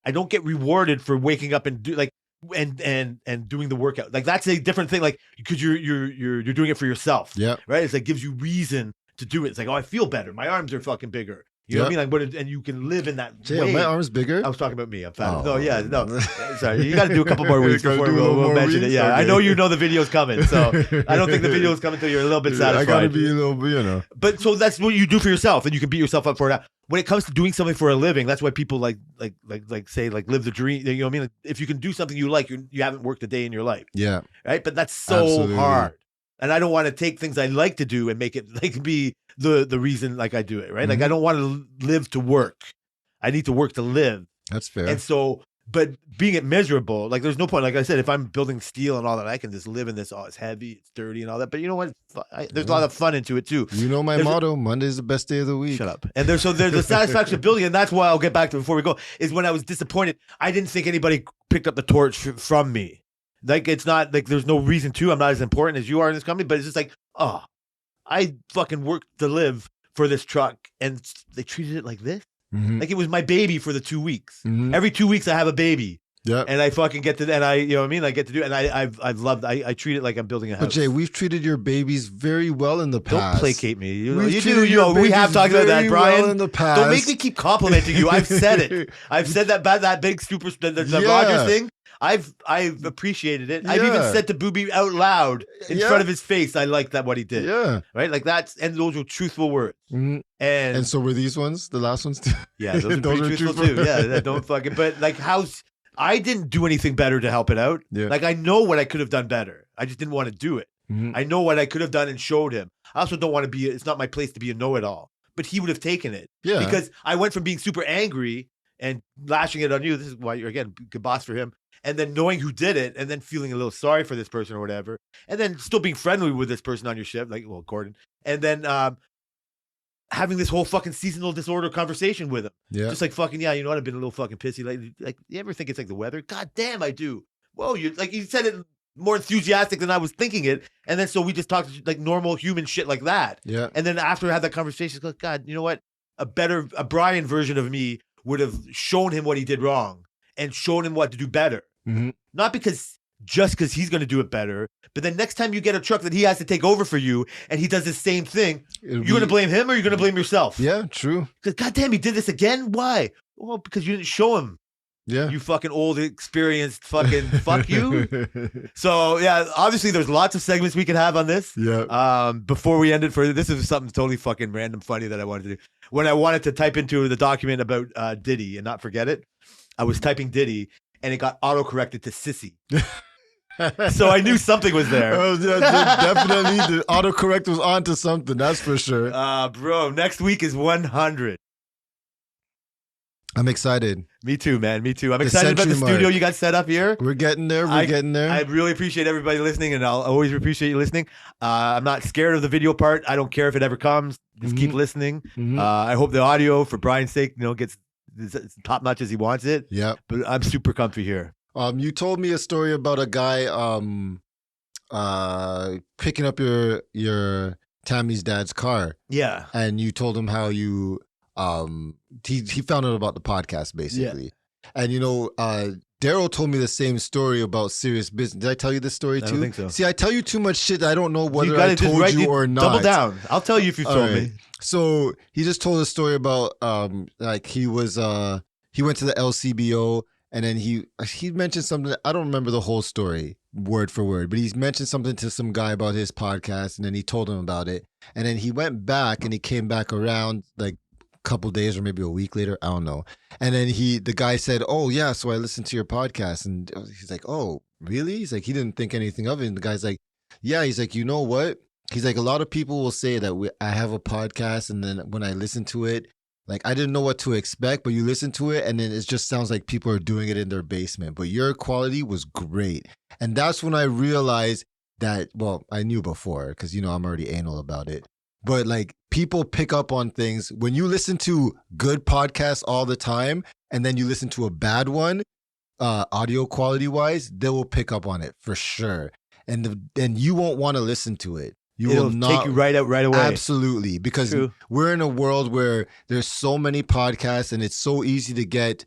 I don't get rewarded for waking up and do like and doing the workout. Like that's a different thing. Like because you're doing it for yourself. Yeah. Right. It's like gives you reason to do it. It's like, oh, I feel better. My arms are fucking bigger. You know what I mean? Like, but and you can live in that way. My arm's bigger. I was talking about me. I'm fat. Oh. No, yeah, no. Sorry, you got to do a couple more weeks before we'll mention it. Yeah, okay. I know you know the video's coming, so I don't think the video's coming until you're a little bit satisfied. I got to be a little bit, you know. But so that's what you do for yourself, and you can beat yourself up for that. When it comes to doing something for a living, that's why people like say like live the dream. You know what I mean? Like, if you can do something you like, you haven't worked a day in your life. Yeah. Right. But that's so hard, and I don't want to take things I like to do and make it like be the reason like I do it. Right. Like I don't want to live to work. I need to work to live. That's fair. And so, but being it miserable, like there's no point. Like I said, if I'm building steel and all that, I can just live in this. Oh, it's heavy, it's dirty, and all that. But you know what? There's a lot of fun into it too. You know my motto: Monday's the best day of the week. Shut up. And there's a satisfaction of building, and that's why I'll get back to before we go. Is when I was disappointed. I didn't think anybody picked up the torch from me. Like it's not like there's no reason to. I'm not as important as you are in this company, but it's just like, oh, I fucking worked to live for this truck, and they treated it like this. Like it was my baby for the 2 weeks. Every 2 weeks I have a baby. Yeah. And I fucking get to, and I, you know what I mean? I get to do it. And I've loved, I treat it like I'm building a house. But Jay, we've treated your babies very well in the past. Don't placate me. You do, we have talked about that, Brian. Well in the past. Don't make me keep complimenting you. I've said it. I've said that big super, the Rogers thing. I've appreciated it. I've even said to Booby out loud in front of his face, I like that what he did. Yeah. Right? Like that's, and those were truthful words. And so were these ones, the last ones too? Yeah, those are pretty truthful too. Yeah, don't fucking, but like I didn't do anything better to help it out. Yeah. Like I know what I could have done better. I just didn't want to do it. I know what I could have done and showed him. I also don't want to be, it's not my place to be a know-it-all, but he would have taken it. Yeah. Because I went from being super angry and lashing it on you. This is why you're, again, good boss for him. And then knowing who did it and then feeling a little sorry for this person or whatever. And then still being friendly with this person on your shift, like, well, Gordon. And then having this whole fucking seasonal disorder conversation with him. Yeah. Just like fucking, yeah, you know what? I've been a little fucking pissy. Like you ever think it's like the weather? God damn, I do. Whoa, you like you said it more enthusiastic than I was thinking it. And then so we just talked like normal human shit like that. Yeah. And then after I had that conversation, it's like, God, you know what? A Brian version of me would have shown him what he did wrong and shown him what to do better. Not because he's going to do it better, but then next time you get a truck that he has to take over for you and he does the same thing, you're going to blame him or you're going to blame yourself? Yeah, true. Because goddamn, he did this again? Why? Well, because you didn't show him. Yeah. You fucking old, experienced fucking fuck you. So, yeah, obviously there's lots of segments we could have on this. Yeah. Before we end it, this is something totally fucking random funny that I wanted to do. When I wanted to type into the document about Diddy and not forget it, I was typing Diddy and it got auto-corrected to sissy. So I knew something was there. Definitely the autocorrect was onto something, that's for sure. Bro, next week is 100. I'm excited. Me too, man. Me too. I'm excited about the studio you got set up here. We're getting there. We're getting there. I really appreciate everybody listening, and I'll always appreciate you listening. I'm not scared of the video part. I don't care if it ever comes. Just keep listening. I hope the audio, for Brian's sake, gets top notch as he wants it. Yeah. But I'm super comfy here. You told me a story about a guy picking up your Tammy's dad's car. Yeah. And you told him how you he found out about the podcast basically. Yeah. And Daryl told me the same story about serious business. Did I tell you this story too? I don't think so. See, I tell you too much shit. I don't know whether I told you or not. Double down. I'll tell you if you told me. So he just told a story about like he went to the LCBO and then he mentioned something. I don't remember the whole story word for word, but he's mentioned something to some guy about his podcast and then he told him about it. And then he went back and he came back around like couple days or maybe a week later, I don't know. And then the guy said, "Oh yeah, so I listened to your podcast," and he's like, "Oh, really? He's like, he didn't think anything of it. And the guy's like, yeah. He's like, you know what? He's like, a lot of people will say that I have a podcast, and then when I listen to it, like I didn't know what to expect, but you listen to it, and then it just sounds like people are doing it in their basement. But your quality was great, and that's when I realized that. Well, I knew before because I'm already anal about it. But like people pick up on things when you listen to good podcasts all the time, and then you listen to a bad one, audio quality wise, they will pick up on it for sure, and you won't want to listen to it. It'll will not take you right out right away. Absolutely, because True. we're in a world where there's so many podcasts, and it's so easy to get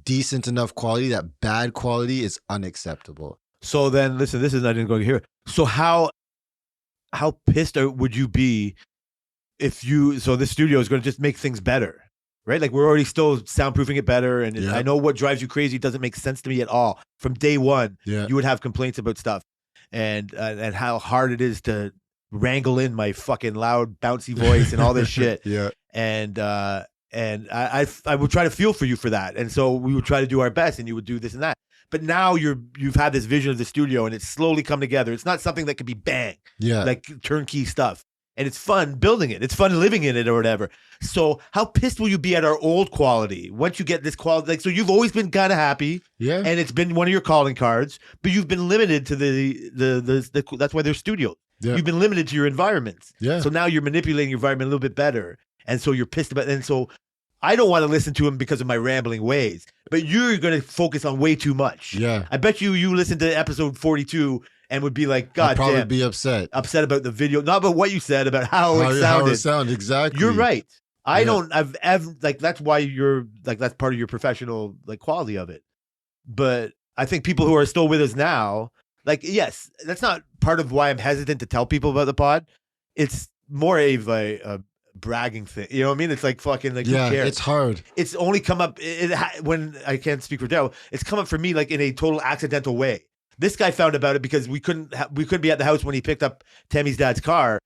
decent enough quality that bad quality is unacceptable. So then, listen, this is not even going here. So how pissed would you be if so this studio is going to just make things better, right? Like we're already still soundproofing it better, and I know what drives you crazy doesn't make sense to me at all. From day one, you would have complaints about stuff, and how hard it is to wrangle in my fucking loud bouncy voice and all this shit. And I would try to feel for you for that, and so we would try to do our best, and you would do this and that. But now you've had this vision of the studio, and it's slowly come together. It's not something that could be bang, like turnkey stuff, and it's fun building it. It's fun living in it or whatever. So how pissed will you be at our old quality once you get this quality? Like, so you've always been kind of happy, and it's been one of your calling cards, but you've been limited to the that's why there's studios. You've been limited to your environments. So now you're manipulating your environment a little bit better. And so you're pissed about it. And so I don't want to listen to him because of my rambling ways, but you're going to focus on way too much. I bet you listen to episode 42 and would be like, God damn. I'd probably be upset about the video, not about what you said, about how it sounded. How it sounded, exactly. You're right. I've ever, like, that's why you're, like, that's part of your professional, like, quality of it. But I think people who are still with us now, like, yes, that's not part of why I'm hesitant to tell people about the pod. It's more of a bragging thing. You know what I mean? It's like fucking, like, who cares? It's hard. It's only come up when I can't speak for Daryl. It's come up for me like in a total accidental way. This guy found about it because we couldn't be at the house when he picked up Tammy's dad's car,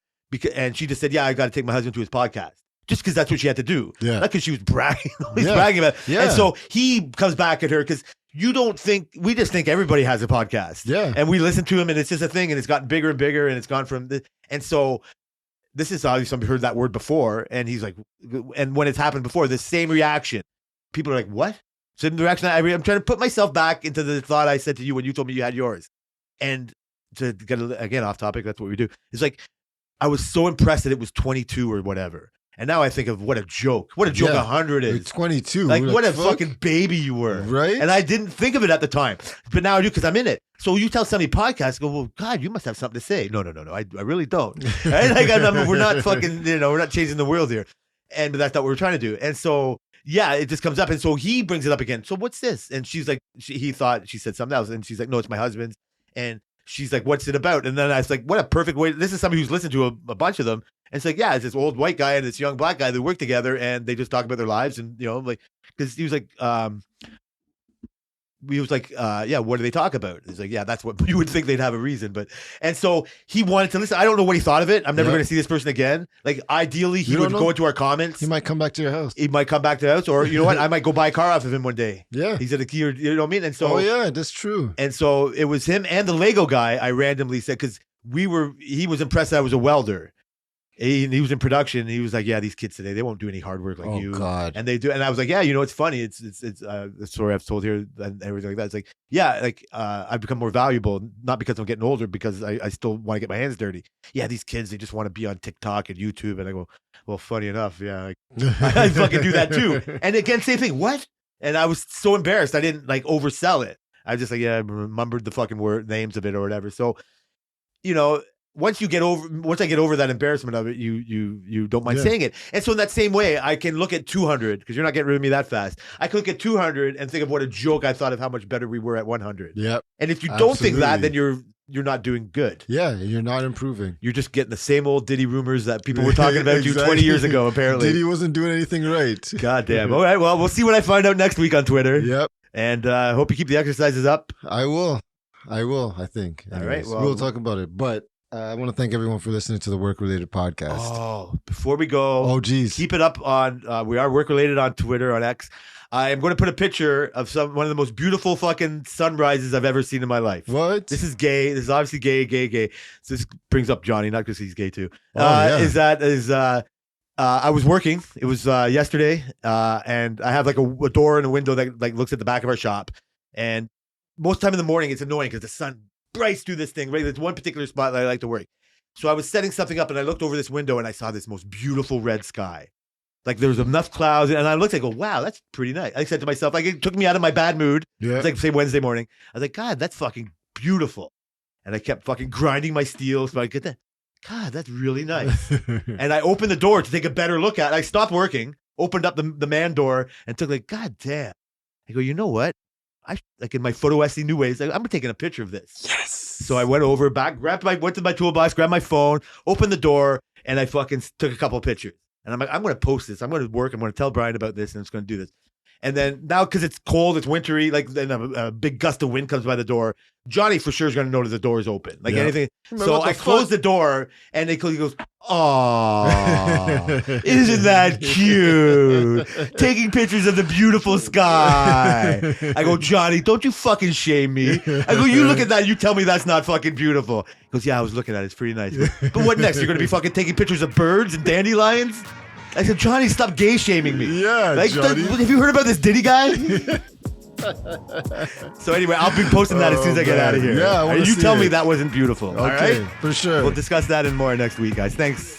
and she just said, "Yeah, I got to take my husband to his podcast." Just because that's what she had to do. Not because she was bragging. Bragging about it. And so he comes back at her because we just think everybody has a podcast. And we listen to him, and it's just a thing, and it's gotten bigger and bigger, and it's gone from this. And so this is obviously somebody heard that word before, and he's like, and when it's happened before, the same reaction. People are like, what? So the reaction, I'm trying to put myself back into the thought I said to you when you told me you had yours. And to get, again, off topic, that's what we do. It's like, I was so impressed that it was 22 or whatever. And now I think of what a joke. What a joke 100 is. You're 22. Like, what a fucking baby you were. Right? And I didn't think of it at the time. But now I do because I'm in it. So you tell somebody podcast, go, well, God, you must have something to say. No. I really don't. Right? Like, we're not fucking, we're not changing the world here. But that's not what we're trying to do. And so, yeah, it just comes up. And so he brings it up again. So what's this? And she's like, he thought she said something else. And she's like, no, it's my husband's. And she's like, what's it about? And then I was like, what a perfect way. This is somebody who's listened to a bunch of them. And it's like, yeah, it's this old white guy and this young black guy that work together, and they just talk about their lives. And, like, because he was like, yeah, what do they talk about? He's like, yeah, that's what you would think they'd have a reason. And so he wanted to listen. I don't know what he thought of it. I'm never going to see this person again. Like, ideally, he would go into our comments. He might come back to your house. He might come back to the house, or you know what? I might go buy a car off of him one day. He's at a key, you know what I mean? And so, oh yeah, that's true. And so it was him and the Lego guy. I randomly said, because he was impressed that I was a welder. He was in production, and he was like, yeah, these kids today, they won't do any hard work like you. God. And they do. And I was like, yeah, it's funny. It's the story I've told here and everything like that. It's like, yeah, like I've become more valuable, not because I'm getting older, because I still want to get my hands dirty. Yeah, these kids, they just want to be on TikTok and YouTube. And I go, well, funny enough, yeah, like, I fucking do that too. And again, same thing. What? And I was so embarrassed. I didn't like oversell it. I was just like, yeah, I remembered the fucking names of it or whatever. So, once I get over that embarrassment of it, you don't mind saying it. And so in that same way, I can look at 200, because you're not getting rid of me that fast. I can look at 200 and think of what a joke I thought of how much better we were at 100. And if you don't think that, then you're not doing good. You're not improving. You're just getting the same old Diddy rumors that people were talking about you 20 years ago, apparently. Diddy wasn't doing anything right. God damn. All right, well, we'll see what I find out next week on Twitter. And I hope you keep the exercises up. I will, I think. Anyways, all right, well, we'll talk about it. But I want to thank everyone for listening to the Work Related Podcast. Oh, before we go, Oh, geez. keep it up on. We are Work Related on Twitter, on X. I am going to put a picture of one of the most beautiful fucking sunrises I've ever seen in my life. What? This is gay. This is obviously gay. So this brings up Johnny, not because he's gay too. Yeah. I was working. It was yesterday, and I have like a door and a window that like looks at the back of our shop. And most time in the morning, it's annoying because the sun breaks through this thing. Right, there's one particular spot that I like to work. So I was setting something up, and I looked over this window, and I saw this most beautiful red sky. Like there was enough clouds, and I looked. I go, wow, that's pretty nice. I said to myself, like it took me out of my bad mood. Yeah. It was like say Wednesday morning. I was like, God, that's fucking beautiful. And I kept fucking grinding my steel so I get that. God, that's really nice. And I opened the door to take a better look at it. I stopped working, opened up the man door, and took like, God damn. I go, you know what? I like in my photo SD new ways, I'm taking a picture of this. Yes. So I went over, went to my toolbox, grabbed my phone, opened the door, and I fucking took a couple of pictures. And I'm like, I'm going to post this. I'm going to work. I'm going to tell Brian about this, and it's going to do this. And then now, because it's cold, it's wintry, like then a big gust of wind comes by the door. Johnny for sure is going to know that the door is open. Like anything. So I close the door, and he goes, "Oh, isn't that cute? Taking pictures of the beautiful sky." I go, Johnny, don't you fucking shame me. I go, you look at that, you tell me that's not fucking beautiful. He goes, yeah, I was looking at it. It's pretty nice. But what next? You're going to be fucking taking pictures of birds and dandelions? I said, Johnny, stop gay shaming me. Yeah, like, Johnny. Have you heard about this Diddy guy? So anyway, I'll be posting that as soon as I get out of here. Yeah, I you see tell it. me that wasn't beautiful. Okay, all right? for sure. We'll discuss that and more next week, guys. Thanks.